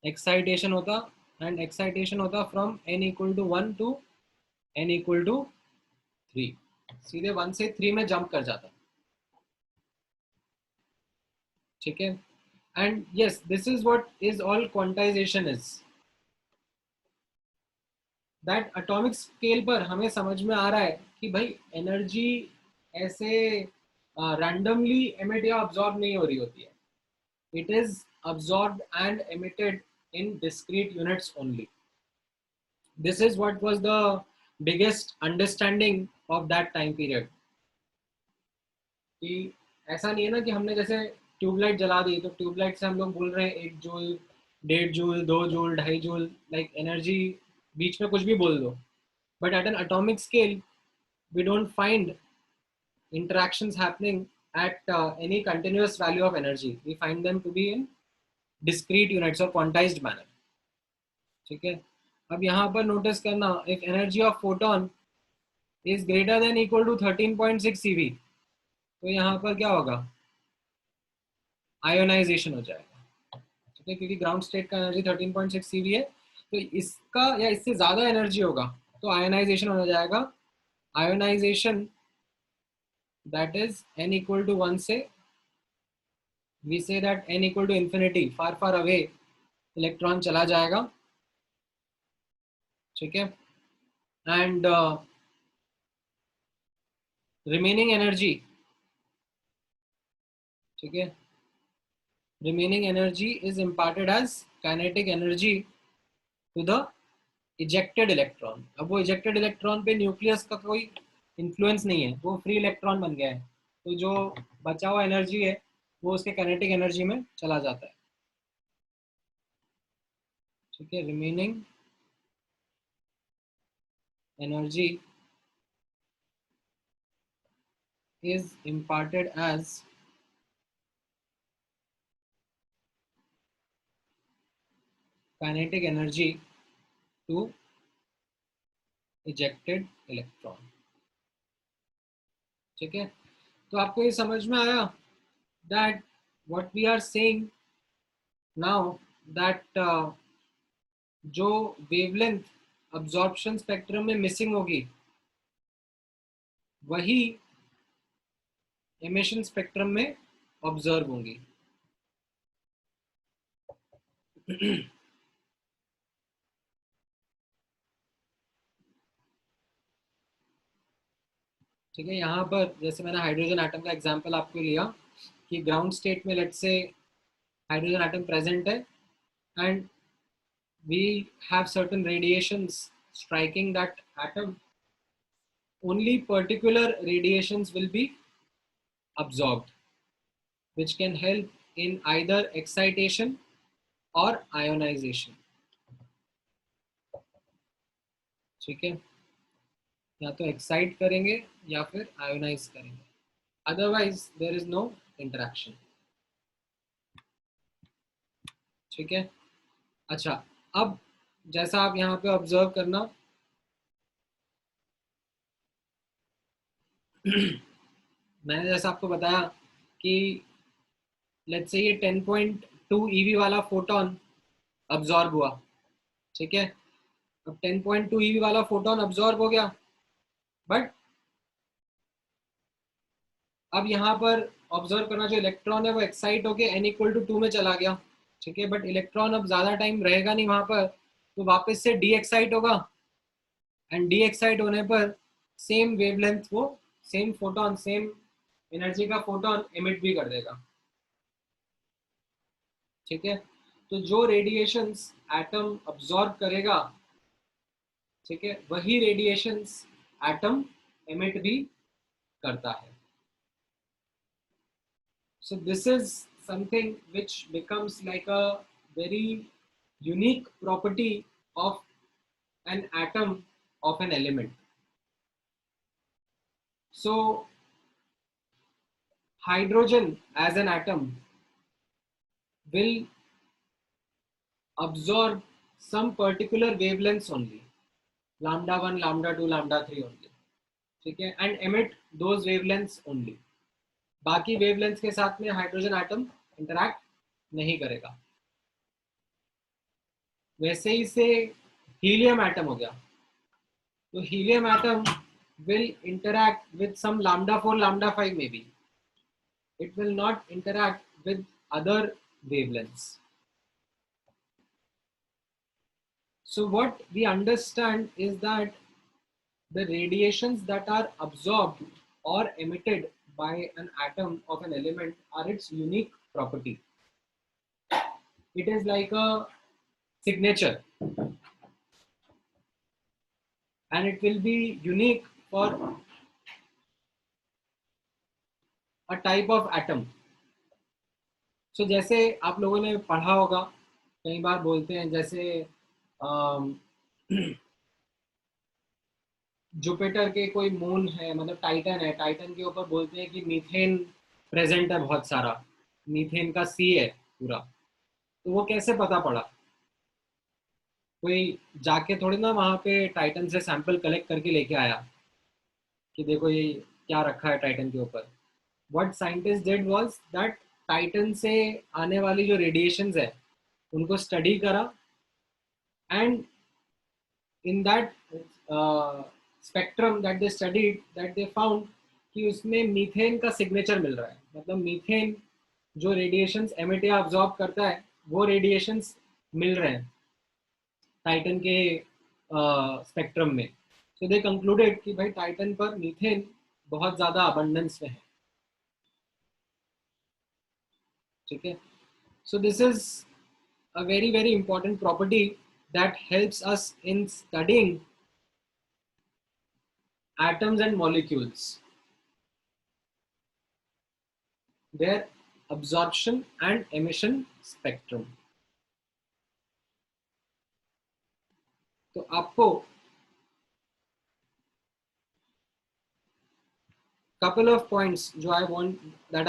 एक्साइटेशन होता, एंड एक्साइटेशन होता from n equal to 1 to n equal to 3, सीधे 1 से 3 में जंप कर जाता। ठीक है, and yes, this is what is all quantization is, that atomic scale पर हमें समझ में आ रहा है कि भाई एनर्जी ऐसे रैंडमली एमिट या अब्सॉर्ब नहीं हो रही होती है, it is absorbed and emitted in discrete units only. This is what was the biggest understanding of that time period, कि ऐसा नहीं है ना कि हमने जैसे ट्यूबलाइट जला दी तो ट्यूबलाइट से हम लोग बोल रहे हैं 1 joule, 1.5 joule, 2 joule, 2.5 joule, like energy बीच में कुछ भी बोल दो, but at an atomic scale we don't find interactions happening at any continuous value of energy. We find them to be in discrete units or quantized manner. ठीक है, अब यहाँ पर नोटिस करना, if energy of photon is greater than equal to 13.6 eV, तो यहाँ पर क्या होगा? आयोनाइजेशन हो जाएगा। ठीक है, क्योंकि ग्राउंड स्टेट का एनर्जी 13.6 eV है, तो इसका या इससे ज्यादा एनर्जी होगा तो आयोनाइजेशन हो जाएगा। Ionization that is n equal to 1 से we say that n equal to infinity, far far away electron चला जाएगा। ठीक है, एंड रिमेनिंग एनर्जी, ठीक है, remaining energy is imparted as kinetic energy to the ejected electron. अब वो ejected electron पे न्यूक्लियस का कोई इन्फ्लुएंस नहीं है, वो फ्री इलेक्ट्रॉन बन गया है, तो जो बचा हुआ एनर्जी है वो उसके काइनेटिक एनर्जी में चला जाता है। ठीक है, remaining energy is imparted as kinetic energy to ejected electron। ठीक है, तो आपको ये समझ में आया that what we are saying now, that जो वेवलेंथ अब्जॉर्प्शन स्पेक्ट्रम में मिसिंग होगी वही एमिशन स्पेक्ट्रम में ऑब्जर्व होंगी। ठीक है, यहाँ पर जैसे मैंने हाइड्रोजन एटम का एग्जांपल आपको लिया कि ग्राउंड स्टेट में let's say hydrogen atom present है and we have certain radiations striking that atom only particular radiations will be absorbed, which can help in either excitation or ionization. ठीक है, या तो एक्साइट करेंगे या फिर आयोनाइज करेंगे, otherwise there is no interaction. ठीक है. अच्छा, अब जैसा आप यहाँ पे ऑब्जर्व करना, मैंने जैसा आपको बताया कि लेट्स से ये 10.2 EV वाला फोटोन अब्जॉर्ब हुआ. ठीक है, अब 10.2 EV वाला फोटोन अब्जॉर्ब हो गया, बट अब यहाँ पर ऑब्जर्व करना, जो इलेक्ट्रॉन है वो एक्साइट होके n=2 में चला गया. ठीक है, बट इलेक्ट्रॉन अब ज्यादा टाइम रहेगा नहीं वहां पर, तो वापस से डी एक्साइट होगा, एंड डी एक्साइट होने पर सेम वेवलेंथ, वो सेम फोटोन, सेम एनर्जी का फोटोन एमिट भी कर देगा. ठीक है, तो जो रेडिएशंस एटम अब्सॉर्ब करेगा, ठीक है, वही रेडिएशंस एटम एमिट भी करता है. So this is something which becomes like a very unique property of an atom of an element. So hydrogen as an atom will absorb some particular wavelengths only, lambda 1, lambda 2, lambda 3 only. ठीक है, and emit those wavelengths only. बाकी wavelengths के साथ में hydrogen atom interact नहीं करेगा. वैसे ही से हीलियम एटम हो गया, तो helium atom will interact with some lambda 4, lambda 5 maybe. It will not interact with other wavelengths. So what we understand is that the radiations that are absorbed or emitted by an atom of an element are its unique property. It is like a signature, and it will be unique for a type of atom. So जैसे आप लोगों ने पढ़ा होगा, कई बार बोलते हैं, जैसे जुपिटर के कोई मून है, मतलब टाइटन है, टाइटन के ऊपर बोलते हैं कि मीथेन प्रेजेंट है, बहुत सारा मीथेन का सी है पूरा. तो वो कैसे पता पड़ा? कोई जाके थोड़ी ना वहाँ पे टाइटन से सैंपल कलेक्ट करके लेके आया कि देखो ये क्या रखा है टाइटन के ऊपर. What scientist did was that Titan से आने वाली जो रेडिएशंस है उनको स्टडी करा, and in that spectrum that they studied, that they found कि उसमें मीथेन का सिग्नेचर मिल रहा है. मतलब मीथेन जो रेडिएशंस एमिट या अब्जॉर्ब करता है, वो रेडिएशंस मिल रहे हैं टाइटन के स्पेक्ट्रम में. तो दे कंक्लूडेड कि भाई टाइटन पर मीथेन बहुत ज़्यादा अबंडेंस में है. ठीक है, so this is a very very important property that helps us in studying atoms and molecules, their absorption and emission spectrum. तो आपको couple of points जो I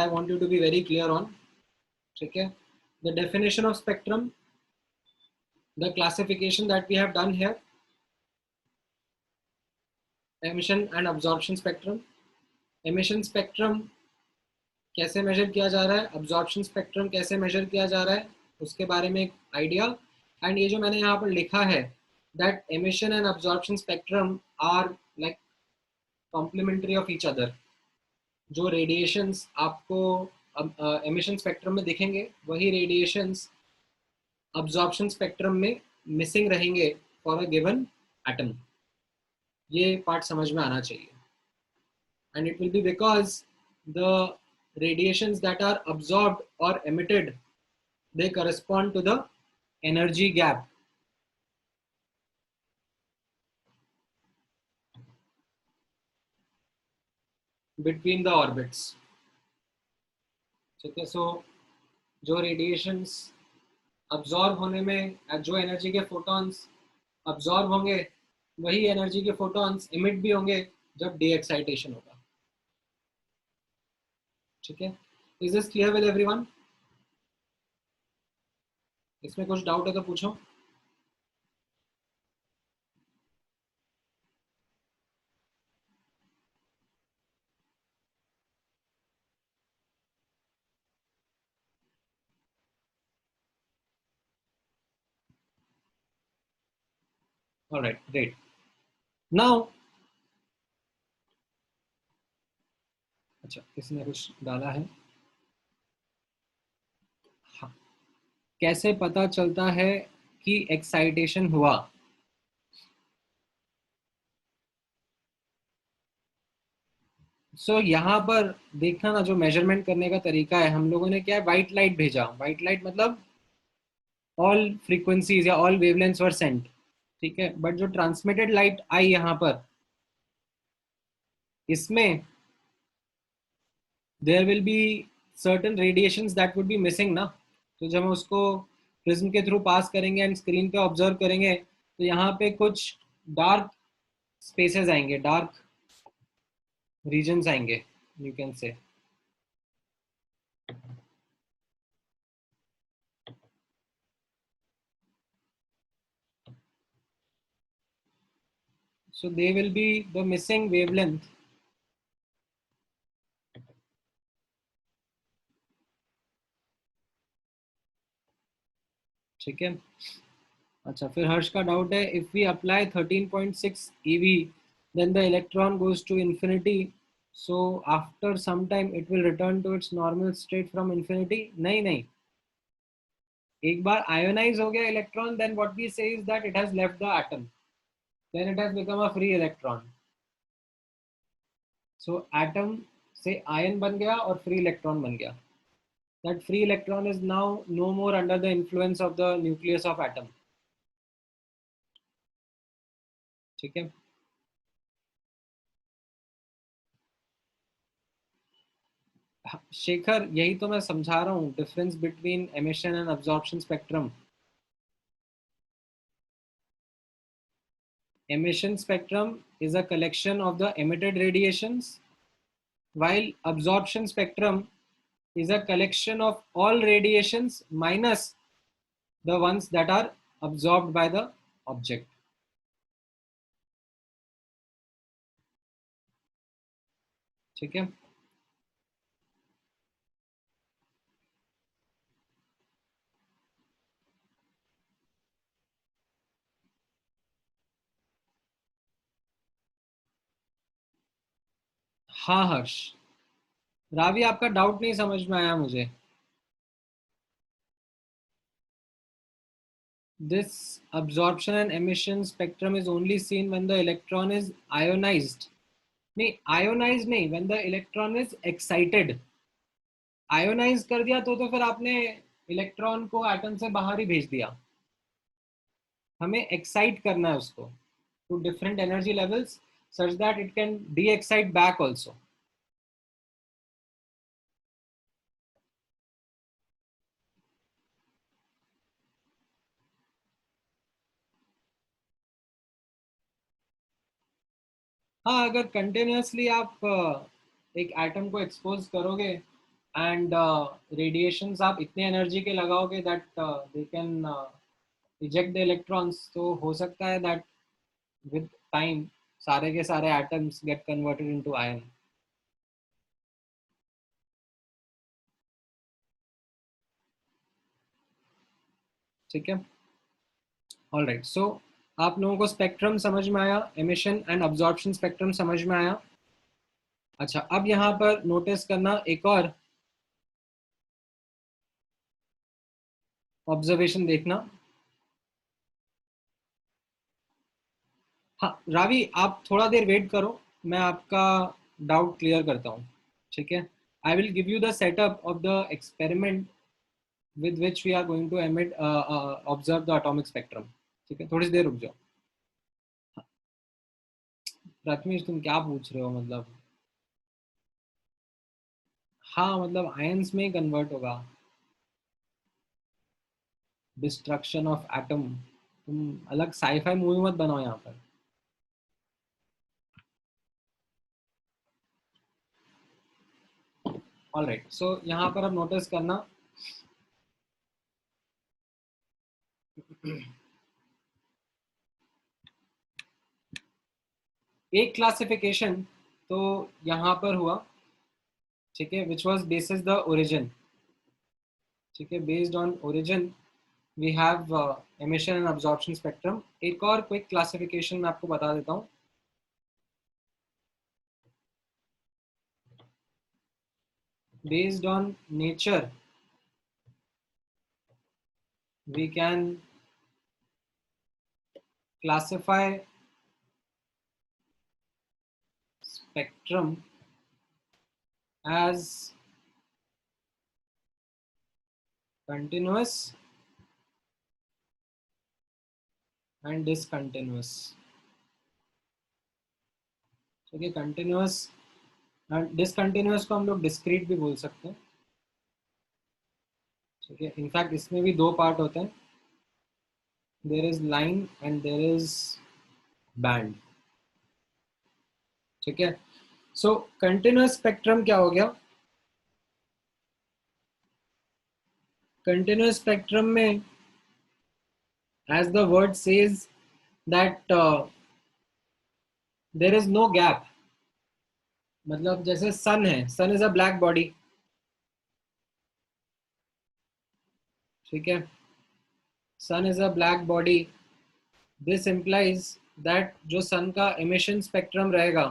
want you to be very clear on. ठीक है, the definition of spectrum, the classification that we have done here, emission and absorption spectrum. emission spectrum कैसे major किया जा रहा है, absorption spectrum कैसे major किया जा रहा है, उसके बारे में एक आइडिया. एंड ये जो मैंने यहाँ पर लिखा है, that emission and absorption spectrum are like complementary of each other. जो रेडिएशंस आपको एमिशन स्पेक्ट्रम में दिखेंगे, वही रेडिएशंस अब्जॉर्प्शन स्पेक्ट्रम में मिसिंग रहेंगे फॉर अ गिवन एटम. ये पार्ट समझ में आना चाहिए. And it will B because the radiations that are absorbed or emitted, they correspond to the energy gap. between the orbits. ठीक है, सो जो रेडिएशंस अब्जॉर्ब होने में, जो एनर्जी के फोटॉन्स अब्जॉर्ब होंगे, वही एनर्जी के फोटॉन्स इमिट भी होंगे जब डी एक्साइटेशन होगा. ठीक है, is this clear with everyone? इसमें कुछ डाउट है तो पूछो. Alright, great. नाउ, अच्छा किसने कुछ डाला है? हाँ, कैसे पता चलता है कि एक्साइटेशन हुआ? यहाँ पर देखना ना, जो मेजरमेंट करने का तरीका है, हम लोगों ने क्या है, व्हाइट लाइट भेजा. व्हाइट लाइट मतलब ऑल फ्रीक्वेंसीज या ऑल वेवलेंथ्स वर सेंट. ठीक है, बट जो ट्रांसमिटेड लाइट आई यहाँ पर, इसमें there will be certain radiations that would be missing ना. तो जब हम उसको प्रिज्म के थ्रू पास करेंगे एंड स्क्रीन पे ऑब्जर्व करेंगे, तो यहाँ पे कुछ डार्क स्पेसेस आएंगे, डार्क रीजन्स आएंगे, you can say. So they will be the missing wavelength. ठीक है. अच्छा, फिर हर्ष का डाउट है, if we apply 13.6 eV then the electron goes to infinity, so after some time it will return to its normal state from infinity. नहीं नहीं, एक बार ionise हो गया electron, then what we say is that it has left the atom, then it has become a free electron. So atom से ion बन गया और free electron बन गया. That free electron is now no more under the influence of the nucleus of atom. ठीक है. शेखर, यही तो मैं समझा रहा हूँ, difference between emission and absorption spectrum. Emission spectrum is a collection of the emitted radiations, while absorption spectrum is a collection of all radiations minus the ones that are absorbed by the object. ठीक है. हाँ हर्ष, रावी आपका doubt नहीं समझ में आया मुझे. This absorption and emission spectrum is only seen when the electron is ionized. नहीं, ionized नहीं, when the electron is excited. Ionize कर दिया तो फिर आपने इलेक्ट्रॉन को एटम से बाहर ही भेज दिया. हमें एक्साइट करना है उसको to different energy levels such that it can de excite back also. हाँ, अगर कंटिन्यूसली आप एक एटम को एक्सपोज करोगे एंड रेडिएशंस आप इतने एनर्जी के लगाओगे that they can eject the electrons, तो हो सकता है दैट विद टाइम सारे के सारे atoms get converted into ion. ठीक है. ऑलराइट, सो आप लोगों को स्पेक्ट्रम समझ में आया, एमिशन एंड अब्जॉर्प्शन स्पेक्ट्रम समझ में आया. अच्छा, अब यहाँ पर नोटिस करना एक और ऑब्जर्वेशन देखना. हाँ रावी, आप थोड़ा देर वेट करो, मैं आपका डाउट क्लियर करता हूँ. ठीक है, I will give you the setup of the experiment with which we are going to emit observe the atomic spectrum. ठीक है, थोड़ी देर रुक जाओ. प्रथमेश, तुम क्या पूछ रहे हो मतलब? हाँ मतलब आयंस में ही कन्वर्ट होगा। Destruction of atom. तुम अलग साईफाई मूवी मत बनाओ यहाँ पर। ऑलराइट, सो यहाँ पर अब नोटिस करना, एक क्लासिफिकेशन तो यहाँ पर हुआ, ठीक है, which was basis the origin. ठीक है, based on origin we have emission and absorption spectrum. एक और क्विक क्लासिफिकेशन मैं आपको बता देता हूँ। Based on nature we can classify spectrum as continuous and discontinuous. ठीक है, कंटिन्यूस एंड डिसकंटिन्यूस को हम लोग डिस्क्रीट भी बोल सकते हैं। ठीक है, इनफैक्ट इसमें भी दो पार्ट होते हैं, there is line and there is band. ठीक है, सो कंटिन्यूस स्पेक्ट्रम क्या हो गया? कंटिन्यूस स्पेक्ट्रम में as the word says that there is no gap. मतलब जैसे सन है, sun is a black body. ठीक है, sun is a black body. This implies that जो सन का एमिशन स्पेक्ट्रम रहेगा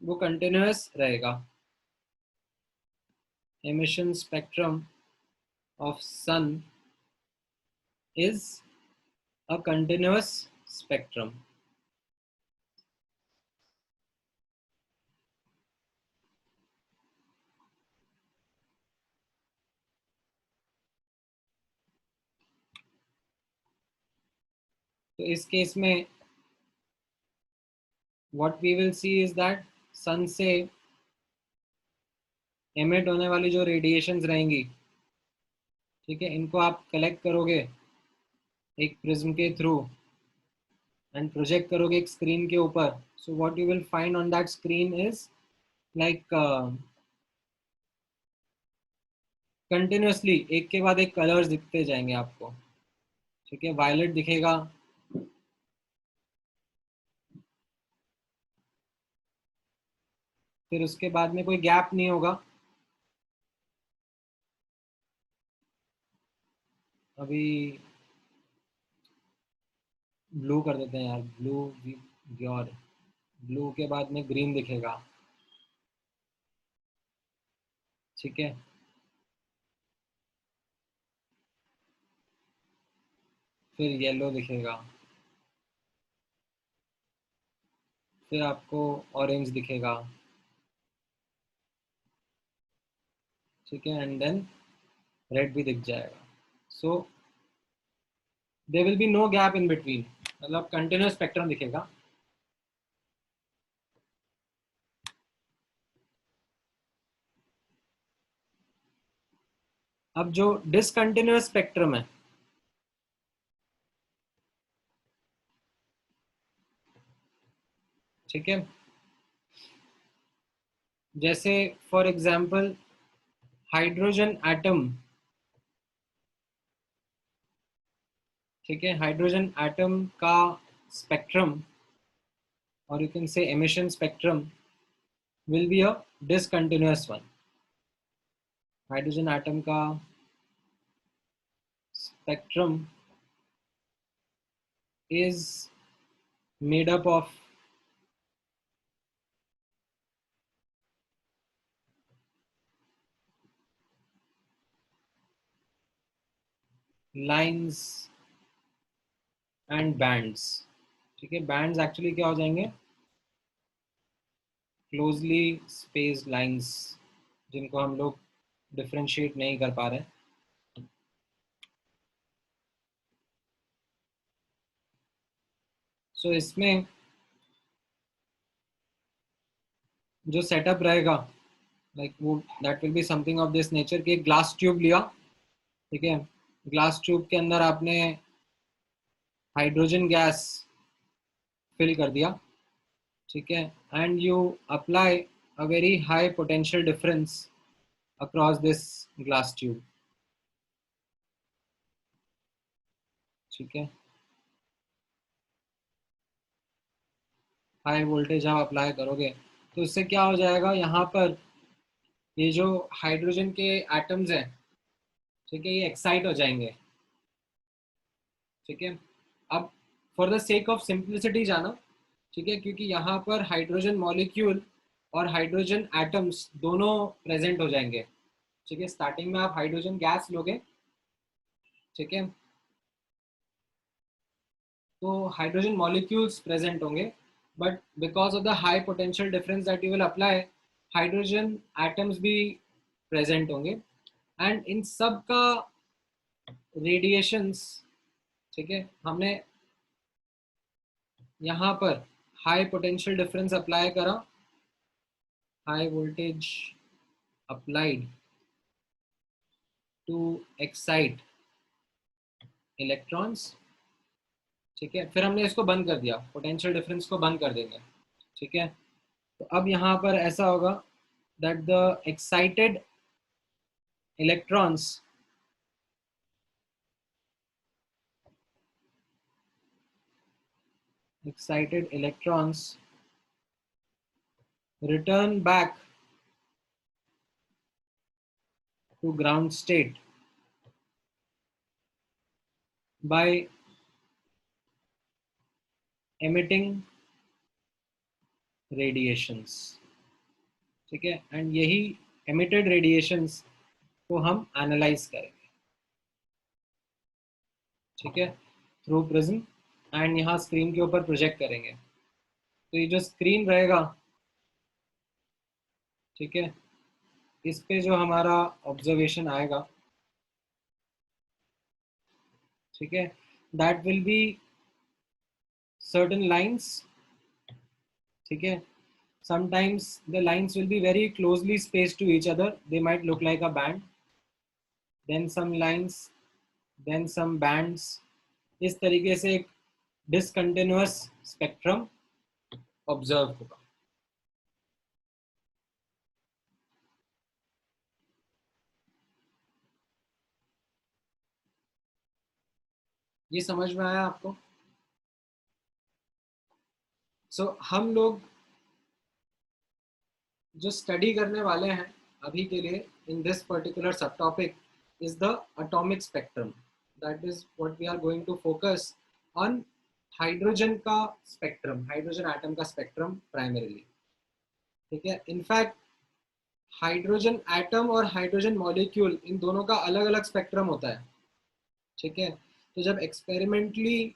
वो कंटिन्यूस रहेगा। Emission spectrum of sun is a continuous spectrum. तो इस केस में what we will see is that sun से एमिट होने वाली जो रेडिएशंस रहेंगी, ठीक है, इनको आप कलेक्ट करोगे एक प्रिज्म के थ्रू एंड प्रोजेक्ट करोगे एक स्क्रीन के ऊपर। So what you will find on that screen is like continuously एक के बाद एक कलर्स दिखते जाएंगे आपको। ठीक है, वायलेट दिखेगा, फिर उसके बाद में कोई गैप नहीं होगा। अभी ब्लू कर देते हैं यार, ब्लू योर। ब्लू के बाद में ग्रीन दिखेगा। ठीक है, फिर येलो दिखेगा, फिर आपको ऑरेंज दिखेगा। ठीक है, एंड देन रेड भी दिख जाएगा। So there will be no gap in between, मतलब कंटिन्यूस स्पेक्ट्रम दिखेगा। अब जो डिसकंटिन्यूस स्पेक्ट्रम है, ठीक है, जैसे फॉर एग्जांपल हाइड्रोजन एटम। ठीक है, हाइड्रोजन एटम का स्पेक्ट्रम और you can say emission spectrum will be a discontinuous one। Hydrogen atom का spectrum is made up of lines and bands। ठीक है, बैंड्स एक्चुअली क्या हो जाएंगे? क्लोजली स्पेस्ड लाइंस, जिनको हम लोग डिफरेंशिएट नहीं कर पा रहे। सो इसमें जो सेटअप रहेगा लाइक वो that will be something of this nature कि एक ग्लास ट्यूब लिया, ठीक है, ग्लास ट्यूब के अंदर आपने हाइड्रोजन गैस फिल कर दिया, ठीक है, and you apply a very high potential difference across this glass tube, ठीक है, हाई वोल्टेज आप अप्लाई करोगे तो इससे क्या हो जाएगा, यहाँ पर ये जो हाइड्रोजन के एटम्स हैं, ठीक है, ये एक्साइट हो जाएंगे, ठीक है। अब for the sake of simplicity जाना, ठीक है, क्योंकि यहाँ पर हाइड्रोजन मॉलिक्यूल और हाइड्रोजन एटम्स दोनों प्रेजेंट हो जाएंगे, ठीक है। स्टार्टिंग में आप हाइड्रोजन गैस लोगे, ठीक है, तो हाइड्रोजन मॉलिक्यूल्स प्रेजेंट होंगे, but because of the high potential difference that you will apply, hydrogen atoms भी प्रेजेंट होंगे, एंड इन सब का रेडिएशंस, ठीक है, हमने यहाँ पर हाई पोटेंशियल डिफरेंस अप्लाई करा, high voltage applied to excite electrons, ठीक है, फिर हमने इसको बंद कर दिया, पोटेंशियल डिफरेंस को बंद कर देंगे, ठीक है। तो अब यहाँ पर ऐसा होगा that the electrons excited electrons return back to ground state by emitting radiations, ठीक है, एंड यही emitted radiations को हम एनालाइज करेंगे, ठीक है, थ्रू प्रिज्म, एंड यहाँ स्क्रीन के ऊपर प्रोजेक्ट करेंगे। तो ये जो स्क्रीन रहेगा, ठीक है, इस पे जो हमारा ऑब्जर्वेशन आएगा, ठीक है, that will be certain lines, ठीक है, sometimes the lines will be very closely spaced to each other, they might look like a band, then some lines, then some bands, इस तरीके से एक discontinuous spectrum ऑब्जर्व होगा। ये समझ में आया आपको? हम लोग जो स्टडी करने वाले हैं अभी के लिए in this particular subtopic is the atomic spectrum, that is what we are going to focus on, hydrogen का स्पेक्ट्रम, हाइड्रोजन एटम का स्पेक्ट्रम प्राइमरीली, ठीक है। इनफैक्ट हाइड्रोजन एटम और हाइड्रोजन मॉलिक्यूल इन दोनों का अलग अलग स्पेक्ट्रम होता है, ठीक है। तो जब एक्सपेरिमेंटली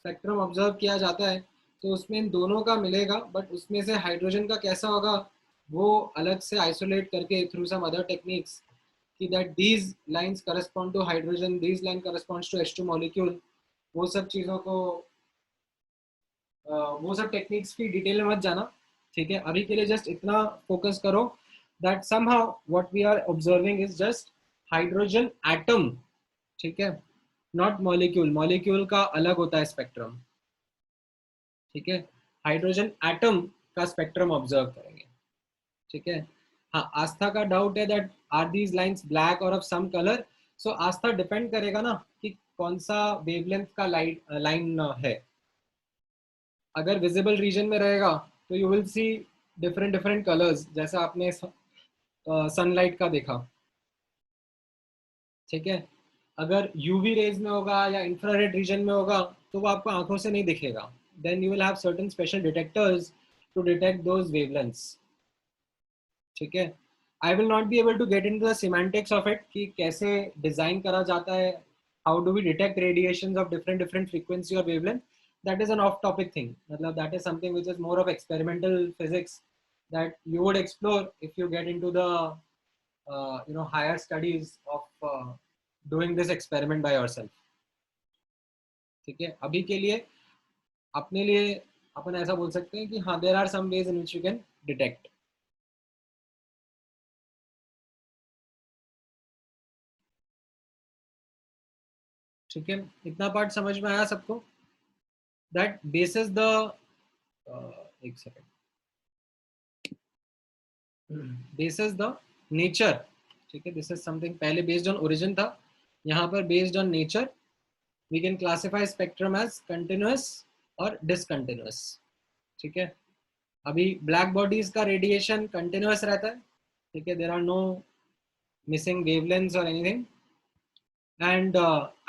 स्पेक्ट्रम ऑब्जर्व किया जाता है तो उसमें इन दोनों का मिलेगा, बट उसमें से हाइड्रोजन का कैसा होगा वो अलग से आइसोलेट करके थ्रू सम अदर टेक्निक्स कि that these lines correspond to hydrogen, these line corresponds to H2 molecule, वो सब चीज़ों को वो सब टेक्निक्स की डिटेल में मत जाना, ठीक है। अभी के लिए जस्ट इतना फोकस करो that somehow what we are observing is just hydrogen atom, ठीक है, नॉट मॉलिक्यूल, मॉलिक्यूल का अलग होता है स्पेक्ट्रम, ठीक है, हाइड्रोजन एटम का स्पेक्ट्रम ऑब्जर्व करेंगे, ठीक है। हाँ, आस्था का डाउट है that are these lines black or of some colour, so Astha depend करेगा ना कि कौन सा वेवलेंथ का लाइट लाइन है। अगर विजिबल रीजन में रहेगा तो you will C different different colours, जैसा आपने सनलाइट का देखा, ठीक है। अगर यूवी रेज में होगा या इंफ्रारेड रीजन में होगा तो वो आपको आंखों से नहीं दिखेगा, then you will have certain special detectors to detect those wavelengths, ठीक है। I will not be able to get in the semantics of it कि कैसे डिजाइन करा जाता है, how do we detect radiations of different different frequency और wavelength, that is an off topic thing, मतलब that is something which is more of experimental physics that you would explore if you get into the higher studies of doing this experiment by yourself, ठीक है। अभी के लिए अपने लिए अपन ऐसा बोल सकते हैं कि हाँ, there are some ways in which you can detect, ठीक है, इतना पार्ट समझ में आया सबको? दैट बेसिस द एक सेकेंड, बेसिस द नेचर, ठीक है, दिस इज समथिंग, पहले बेस्ड ऑन ओरिजिन था, यहाँ पर based on nature we can classify spectrum as continuous और डिसकंटिन्यूअस। ठीक है, अभी ब्लैक बॉडीज का रेडिएशन कंटिन्यूअस रहता है, ठीक है, there are no missing wavelengths और एनीथिंग, एंड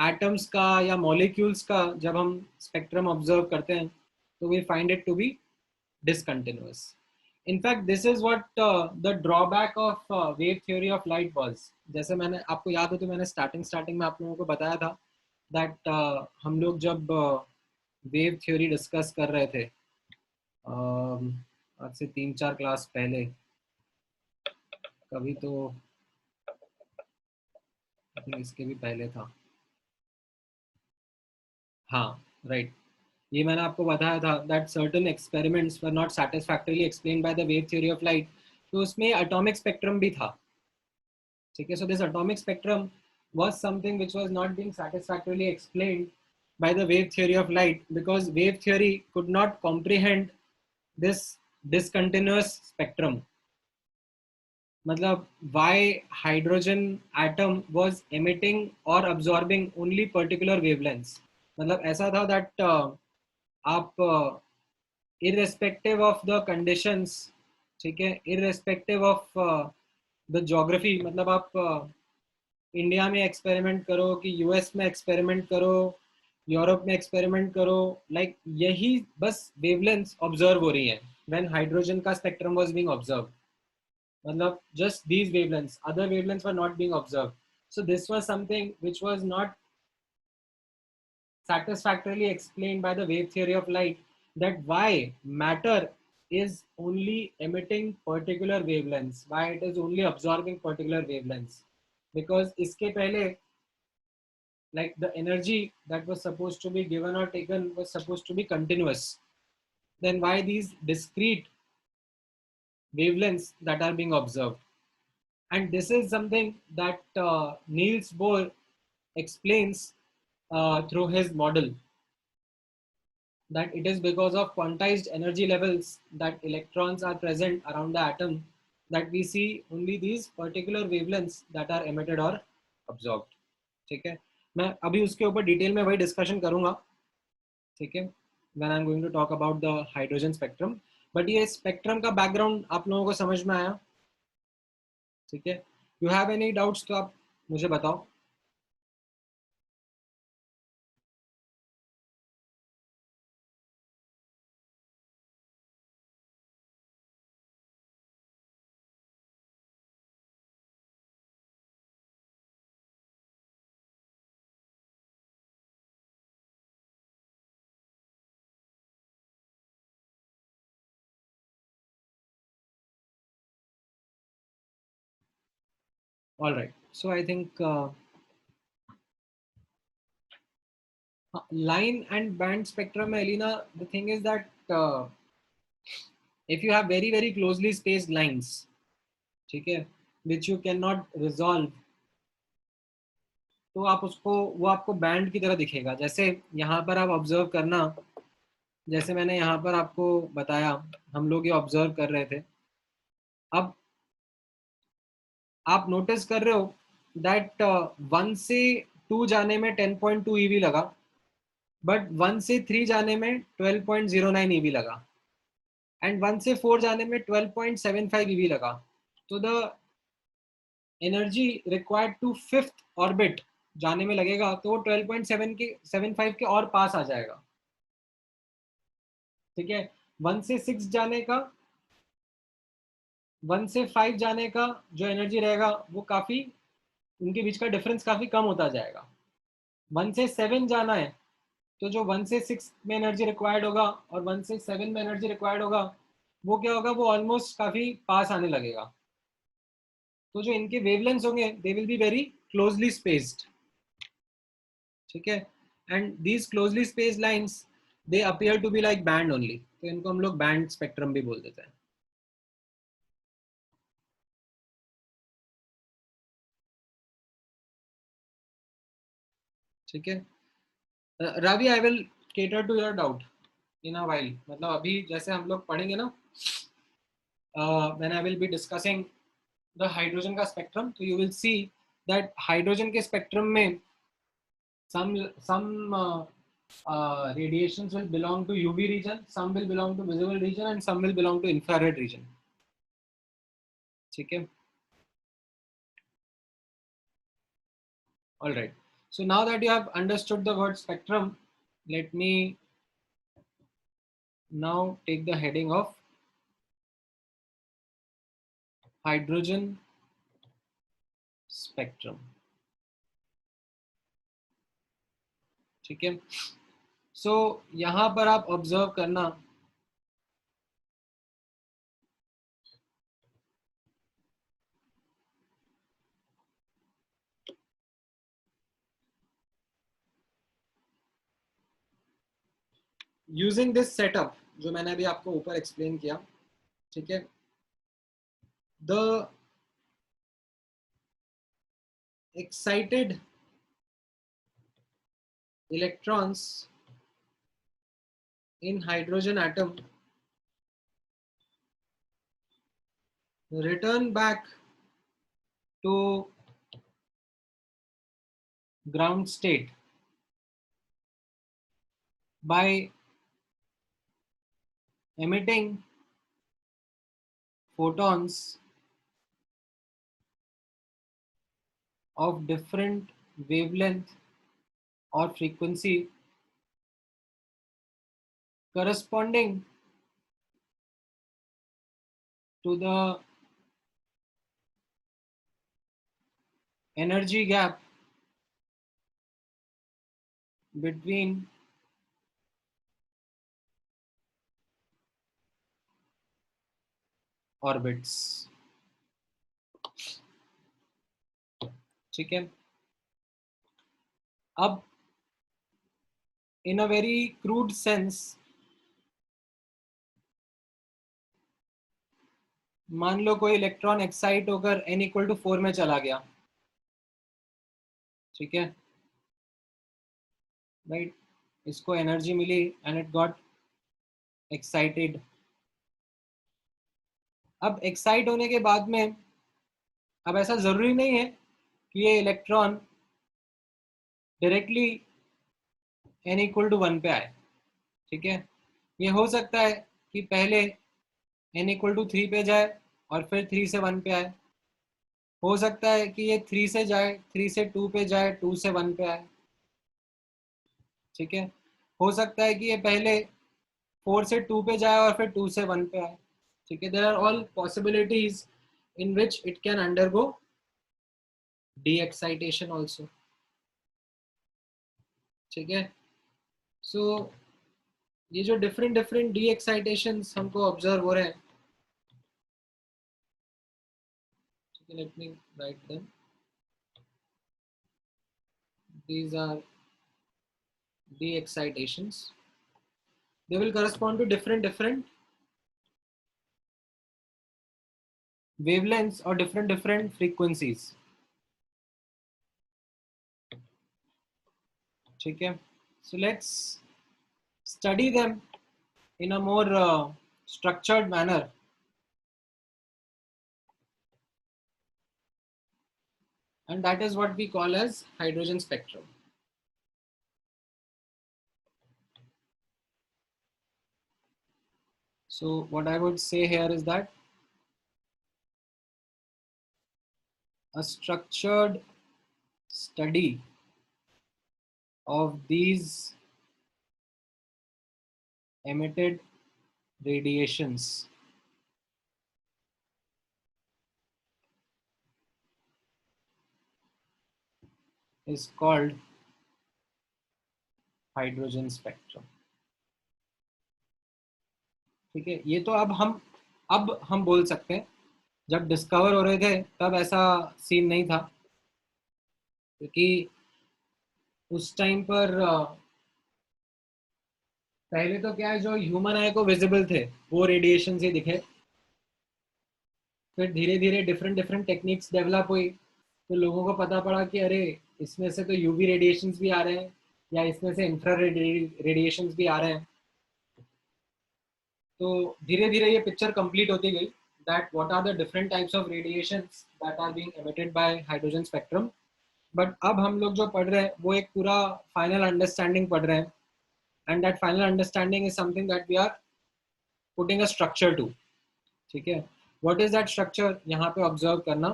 एटम्स का या मॉलिक्यूल्स का जब हम स्पेक्ट्रम ऑब्जर्व करते हैं तो we find it to be discontinuous. In fact, this is what the drawback of wave theory of light was. जैसे मैंने आपको याद हो तो मैंने स्टार्टिंग में आप लोगों को बताया था that हम लोग जब वेव थ्योरी डिस्कस कर रहे थे आज से 3-4 क्लास पहले, कभी तो इसके भी पहले था, हाँ राइट, ये मैंने आपको बताया था that certain experiments were not सैटिस्फैक्टरीली explained by the wave theory of light, तो उसमें एटॉमिक स्पेक्ट्रम भी था। ठीक है, so this atomic spectrum was something which was not being satisfactorily explained by the wave theory of light because wave theory could not comprehend this discontinuous spectrum. मतलब why hydrogen atom was emitting or absorbing only particular wavelengths, मतलब ऐसा था that आप irrespective of the conditions, ठीक है, irrespective of the geography, मतलब आप India में एक्सपेरिमेंट करो कि यूएस में एक्सपेरिमेंट करो, यूरोप में एक्सपेरिमेंट करो, लाइक यही बस वेवलेंथ्स ऑब्जर्व हो रही है व्हेन हाइड्रोजन का स्पेक्ट्रम वाज बीइंग ऑब्जर्व, मतलब just these wavelengths, other wavelengths were not being observe, so this was something which was not satisfactorily explained by the wave theory of light, that why matter is only emitting particular wavelengths, why it is only absorbing particular wavelengths, because iske pehle like the energy that was supposed to be given or taken was supposed to be continuous, then why these discrete wavelengths that are being observed? And this is something that Niels Bohr explains through his model, that it is because of quantized energy levels that electrons are present around the atom that we see only these particular wavelengths that are emitted or absorbed. ठीक है, मैं अभी उसके ऊपर detail में वही discussion करूंगा, ठीक है, when I'm going to talk about the hydrogen spectrum, but ये स्पेक्ट्रम का बैकग्राउंड आप लोगों को समझ में आया? ठीक है, यू हैव एनी डाउट्स तो आप मुझे बताओ। All right, so I think line and band spectrum, Elena, the thing is that if you have very closely spaced lines, ठीक है, which you cannot resolve, तो आप उसको, वो आपको बैंड की तरह दिखेगा। जैसे यहाँ पर आप ऑब्जर्व करना, जैसे मैंने यहाँ पर आपको बताया, हम लोग ये ऑब्जर्व कर रहे थे, अब आप नोटिस कर रहे हो दैट 1 से 2 जाने में 10.2 ईवी लगा, बट 1 से 3 जाने में 12.09 ईवी लगा, एंड 1 से 4 जाने में 12.75 ईवी लगा। तो the energy required to fifth orbit जाने में लगेगा तो वो 12.7 के 75 के और पास आ जाएगा। ठीक है, 1 से 6 जाने का, 1 से 5 जाने का जो एनर्जी रहेगा वो काफी, उनके बीच का डिफरेंस काफी कम होता जाएगा। 1 से 7 जाना है तो जो 1 से 6 में एनर्जी रिक्वायर्ड होगा और 1 से 7 में एनर्जी रिक्वायर्ड होगा, वो क्या होगा, वो ऑलमोस्ट काफी पास आने लगेगा। तो जो इनके वेवलेंथ्स होंगे they will be very closely spaced. ठीक है, and these closely spaced lines they appear to be like band only, तो इनको हम लोग बैंड स्पेक्ट्रम भी बोल देते हैं। ठीक है Ravi, I will cater to your doubt in a while, मतलब अभी जैसे हम लोग पढ़ेंगे ना, when I will be discussing the hydrogen का स्पेक्ट्रम, तो you will see that hydrogen के स्पेक्ट्रम में some radiations will belong to UV region, some will belong to visible region, and some will belong to infrared region. ठीक है. All right. So now that you have understood the word spectrum, let me now take the heading of hydrogen spectrum. ठीक है. So यहाँ पर आप observe करना, using this setup जो मैंने अभी आपको ऊपर explain किया, ठीक है, the excited electrons in hydrogen atom return back to ground state by emitting photons of different wavelength or frequency corresponding to the energy gap between orbits. ठीक है. अब in a very crude sense, मान लो कोई electron excite होकर n equal to 4 में चला गया, ठीक है, राइट, इसको एनर्जी मिली एंड इट गॉट एक्साइटेड. अब एक्साइट होने के बाद में, अब ऐसा जरूरी नहीं है कि ये electron directly n equal to 1 पे आए, ठीक है, ये हो सकता है कि पहले n इक्वल टू 3 पे जाए और फिर 3 से 1 पे आए, हो सकता है कि ये 3 से जाए, 3 से 2 पे जाए, 2 से 1 पे आए, ठीक है, हो सकता है कि ये पहले 4 से 2 पे जाए और फिर 2 से 1 पे आए, ठीक है. There are all possibilities in which it can undergo de excitation also, ठीक है. सो ये जो डिफरेंट डिफरेंट डी एक्साइटेशंस हमको ऑब्जर्व हो रहे हैं, ठीक है, let me write them. These are D excitations. They will correspond to different wavelengths or different frequencies. ठीक है. So let's study them in a more structured manner. And that is what we call as hydrogen spectrum. So what I would say here is that a structured study of these emitted radiations is called hydrogen spectrum. ठीक है, ये तो अब हम बोल सकते हैं, जब डिस्कवर हो रहे थे तब ऐसा सीन नहीं था, क्योंकि उस टाइम पर पहले तो क्या है, जो ह्यूमन आई को विजिबल थे वो रेडिएशन से दिखे, फिर धीरे धीरे डिफरेंट टेक्निक्स डेवलप हुई, तो लोगों को पता पड़ा कि अरे इसमें से तो यूवी रेडिएशंस भी आ रहे हैं या इसमें से इंफ्रा रेडिएशंस भी आ रहे हैं। तो धीरे धीरे ये पिक्चर कंप्लीट होती गई that what are the different types of radiations that are being emitted by hydrogen spectrum। But अब हम लोग जो पढ़ रहे हैं वो एक पूरा फाइनल अंडरस्टैंडिंग पढ़ रहे हैं, and that final understanding is something that we are putting a structure to. ठीक है, व्हाट इज दैट स्ट्रक्चर, यहाँ पे ऑब्जर्व करना।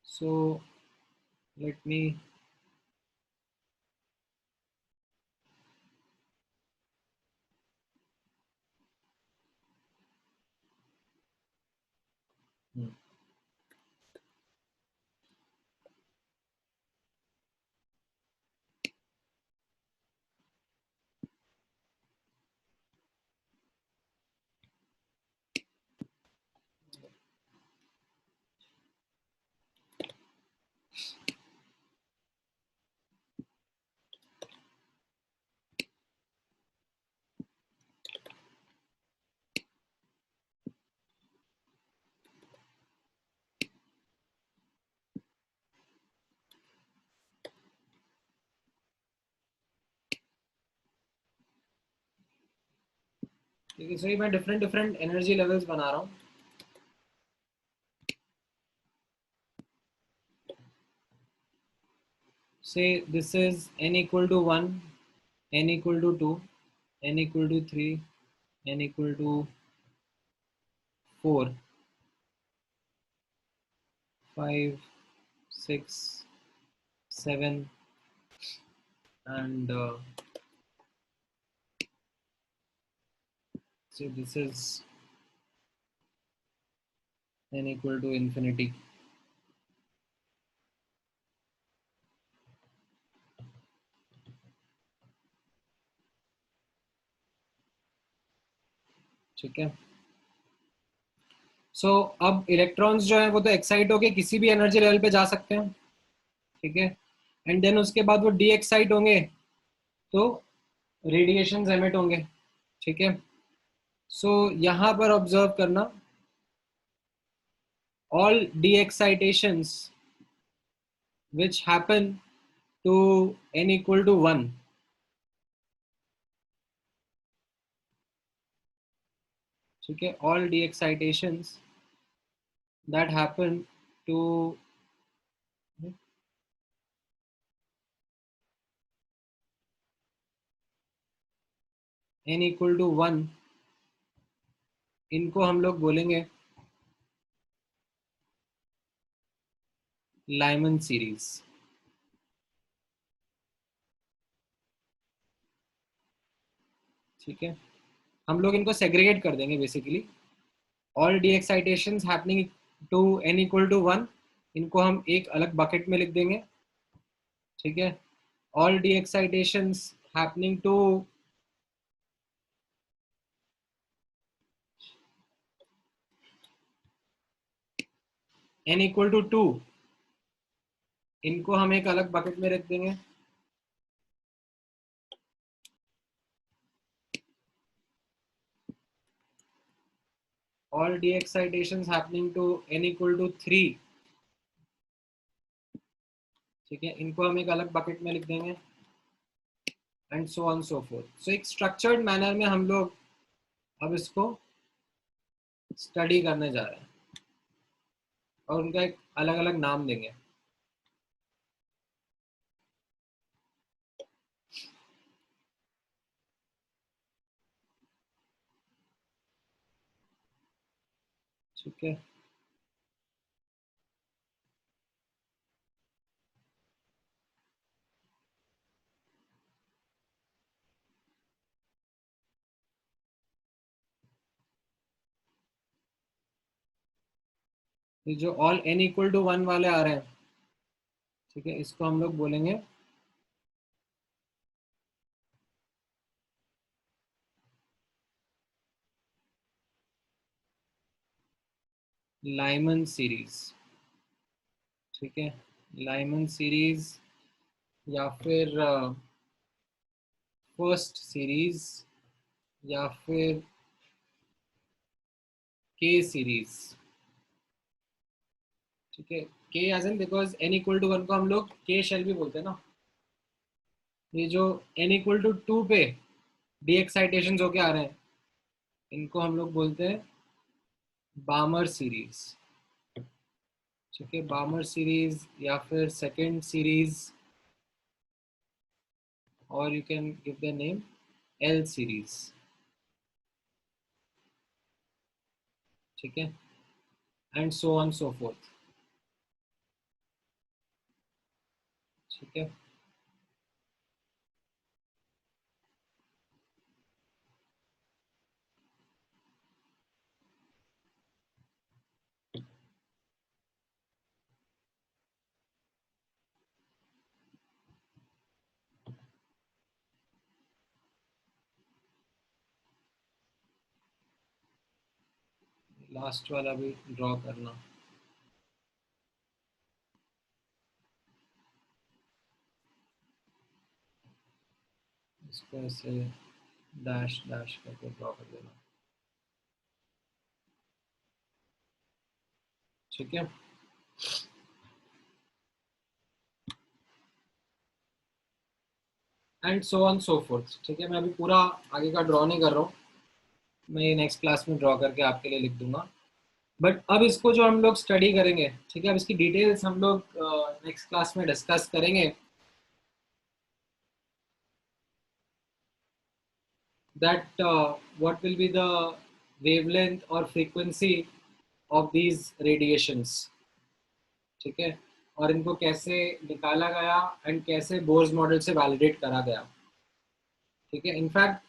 सो लेट मी ठीक है, सो ये मैं डिफरेंट डिफरेंट एनर्जी लेवल्स बना रहा हूँ। से this is n equal to 1, n equal to 2, n equal to 3, n equal to 4, 5, 6, 7, and so this is n equal to infinity। ठीक है, सो अब इलेक्ट्रॉन्स जो है वो तो एक्साइट होके किसी भी एनर्जी लेवल पे जा सकते हैं। ठीक है, एंड देन उसके बाद वो डी एक्साइट होंगे तो रेडिएशन एमिट होंगे। ठीक है, सो यहाँ पर ऑब्जर्व करना, all D excitations which happen to n equal to 1, ठीक है, all D excitations that happen to n equal to 1, इनको हम लोग बोलेंगे लाइमन सीरीज। ठीक है, हम लोग इनको सेग्रीगेट कर देंगे basically. All the excitations happening to n equal to 1, इनको हम एक अलग बकेट में लिख देंगे। ठीक है, all the excitations happening to n equal to 2, इनको हम एक अलग बकेट में रख देंगे। All the excitations happening to n equal to 3, ठीक है, इनको हम एक अलग बकेट में लिख देंगे, and so on so forth. So एक स्ट्रक्चर्ड मैनर में हम लोग अब इसको स्टडी करने जा रहे हैं और उनका एक अलग अलग नाम देंगे। ठीक है, ये जो ऑल n इक्वल टू 1 वाले आ रहे हैं, ठीक है, इसको हम लोग बोलेंगे लाइमन सीरीज। ठीक है, लाइमन सीरीज या फिर फर्स्ट सीरीज या फिर के सीरीज। ठीक है, k as in because n equal to 1 को हम लोग k शेल भी बोलते हैं ना. ये जो n equal to 2 पे डी एक्साइटेशन होके आ रहे हैं, इनको हम लोग बोलते हैं बामर सीरीज. ठीक है, बामर सीरीज या फिर सेकेंड सीरीज, और you can give the name L series. ठीक है, and so on so fourth. ठीक है, लास्ट वाला भी ड्रॉ करना. इसको ऐसे डैश डैश करके ड्रॉ कर देना. ठीक है, and so on so fourth. ठीक है, मैं अभी पूरा आगे का ड्रॉ नहीं कर रहा हूँ, मैं ये नेक्स्ट क्लास में ड्रॉ करके आपके लिए लिख दूंगा. बट अब इसको जो हम लोग स्टडी करेंगे, ठीक है, अब इसकी डिटेल्स हम लोग नेक्स्ट क्लास में डिस्कस करेंगे. that what will be the wavelength or frequency of these radiations. ठीक है, और इनको कैसे निकाला गया एंड कैसे बोर्स मॉडल से वैलिडेट करा गया. ठीक है, in fact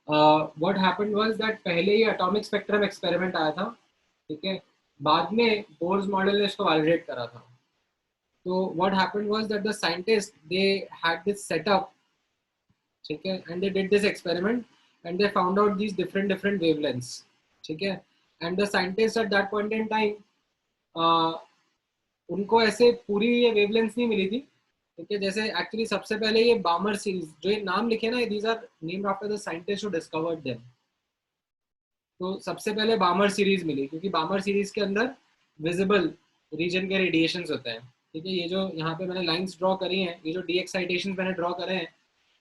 what happened was that पहले ये एटॉमिक स्पेक्ट्रम एक्सपेरिमेंट आया था. ठीक है, बाद में बोर्स मॉडल ने इसको वैलिडेट करा था. तो what happened was that the scientist they had this setup. ठीक है, and they did this experiment and they found out these different wavelengths. ठीक है, and the scientists at that point in time उनको ऐसे पूरी ये wavelengths नहीं मिली थी. ठीक है, जैसे एक्चुअली सबसे पहले ये बामर सीरीज जो ये नाम लिखे ना, these are named after the scientists who discovered them. तो सबसे पहले बामर सीरीज मिली क्योंकि बामर सीरीज के अंदर विजिबल रीजन के रेडिएशंस होते हैं. ठीक है, ये जो यहाँ पे मैंने लाइंस ड्रॉ करी हैं, ये जो डी एक्साइटेशन मैंने ड्रॉ करे हैं,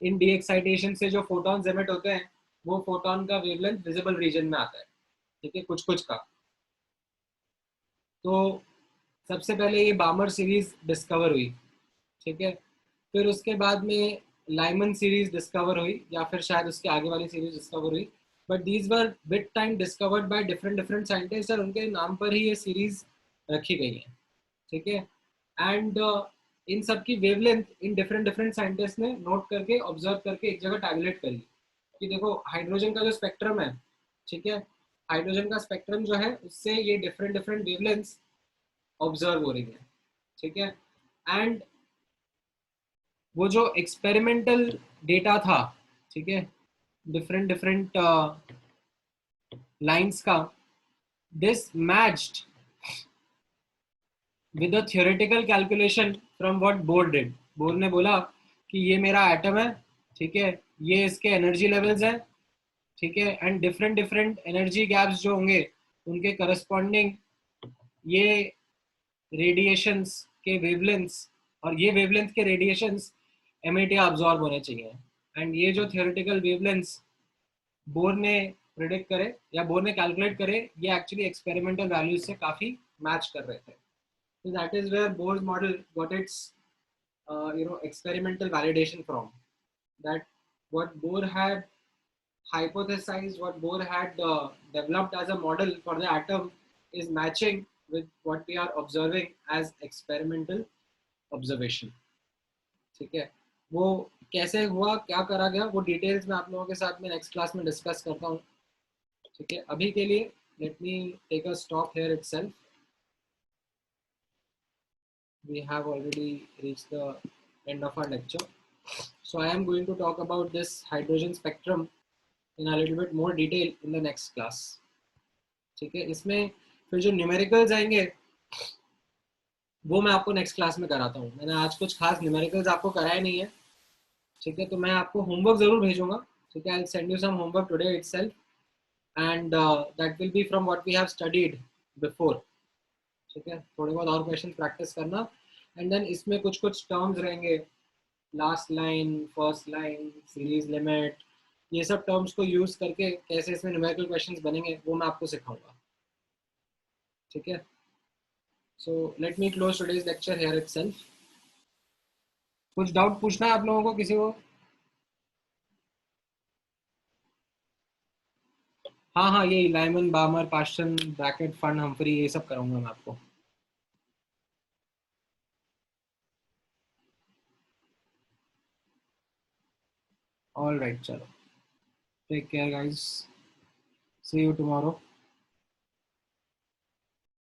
इन डी एक्साइटेशन से जो फोटॉन्स एमिट होते हैं वो फोटोन का वेवलेंथ विजिबल रीजन में आता है. ठीक है, कुछ कुछ का. तो सबसे पहले ये बामर सीरीज डिस्कवर हुई. ठीक है, फिर उसके बाद में लाइमन सीरीज डिस्कवर हुई या फिर शायद उसके आगे वाली सीरीज डिस्कवर हुई. But these were with time discovered by different scientist और उनके नाम पर ही ये सीरीज रखी गई है. ठीक है, एंड इन सब की वेवलेंथ इन डिफरेंट साइंटिस्ट ने नोट करके ऑब्जर्व करके एक जगह टैबुलेट करी कि देखो हाइड्रोजन का जो स्पेक्ट्रम है, ठीक है, हाइड्रोजन का स्पेक्ट्रम जो है उससे ये डिफरेंट वेवलेंथ्स ऑब्जर्व हो रही है. ठीक है, एंड वो जो एक्सपेरिमेंटल डेटा था, ठीक है, डिफरेंट लाइंस का, this matched with a theoretical calculation from what bore did. Bore ने बोला कि ये मेरा एटम है. ठीक है, ये इसके एनर्जी लेवल्स हैं. ठीक है, एंड डिफरेंट एनर्जी गैप्स जो होंगे उनके करस्पॉन्डिंग ये रेडिएशंस के वेवलेंथ्स, और ये वेवलेंथ के रेडिएशंस एमिट या अब्जॉर्ब होने चाहिए. एंड ये जो थियोरेटिकल वेवलेंथ्स बोर ने प्रिडिक्ट करे या बोर ने कैलकुलेट करे, ये एक्चुअली एक्सपेरिमेंटल वैल्यूज से काफी मैच कर रहे थे. So that is where Bohr's model got its experimental validation from. That what Bohr had hypothesized, what Bohr had developed as a model for the atom is matching with what we are observing as experimental observation. ठीक है, वो कैसे हुआ, क्या करा गया, वो details में आप लोगों के साथ में नेक्स्ट क्लास में डिस्कस करता हूँ. ठीक है, अभी के लिए let me take a stop here itself. We have already reached the end of our lecture. So I am going to talk about this hydrogen spectrum in a little bit more detail in the next class. ठीक है, इसमें फिर जो numericals आएंगे वो मैं आपको next class में कराता हूँ. मैंने आज कुछ खास न्यूमेरिकल्स आपको कराए नहीं है. ठीक है, तो मैं आपको होमवर्क जरूर भेजूंगा. ठीक है, I'll send you some homework today itself and that will be from what we have studied before. ठीक है, थोड़े बहुत और क्वेश्चन प्रैक्टिस करना, एंड देन इसमें कुछ कुछ टर्म्स रहेंगे, last line, first line, series limit, ये सब टर्म्स को यूज करके कैसे इसमें न्यूमेरिकल क्वेश्चंस बनेंगे वो मैं आपको सिखाऊंगा। ठीक है, so let me close today's lecture here itself. कुछ डाउट पूछना है आप लोगों को किसी को? हाँ हाँ, ये Lyman, Balmer, Paschen, Brackett, Pfund, Humphrey, ये सब कराऊंगा मैं आपको। ऑल राइट, चलो, take care guys, see you tomorrow.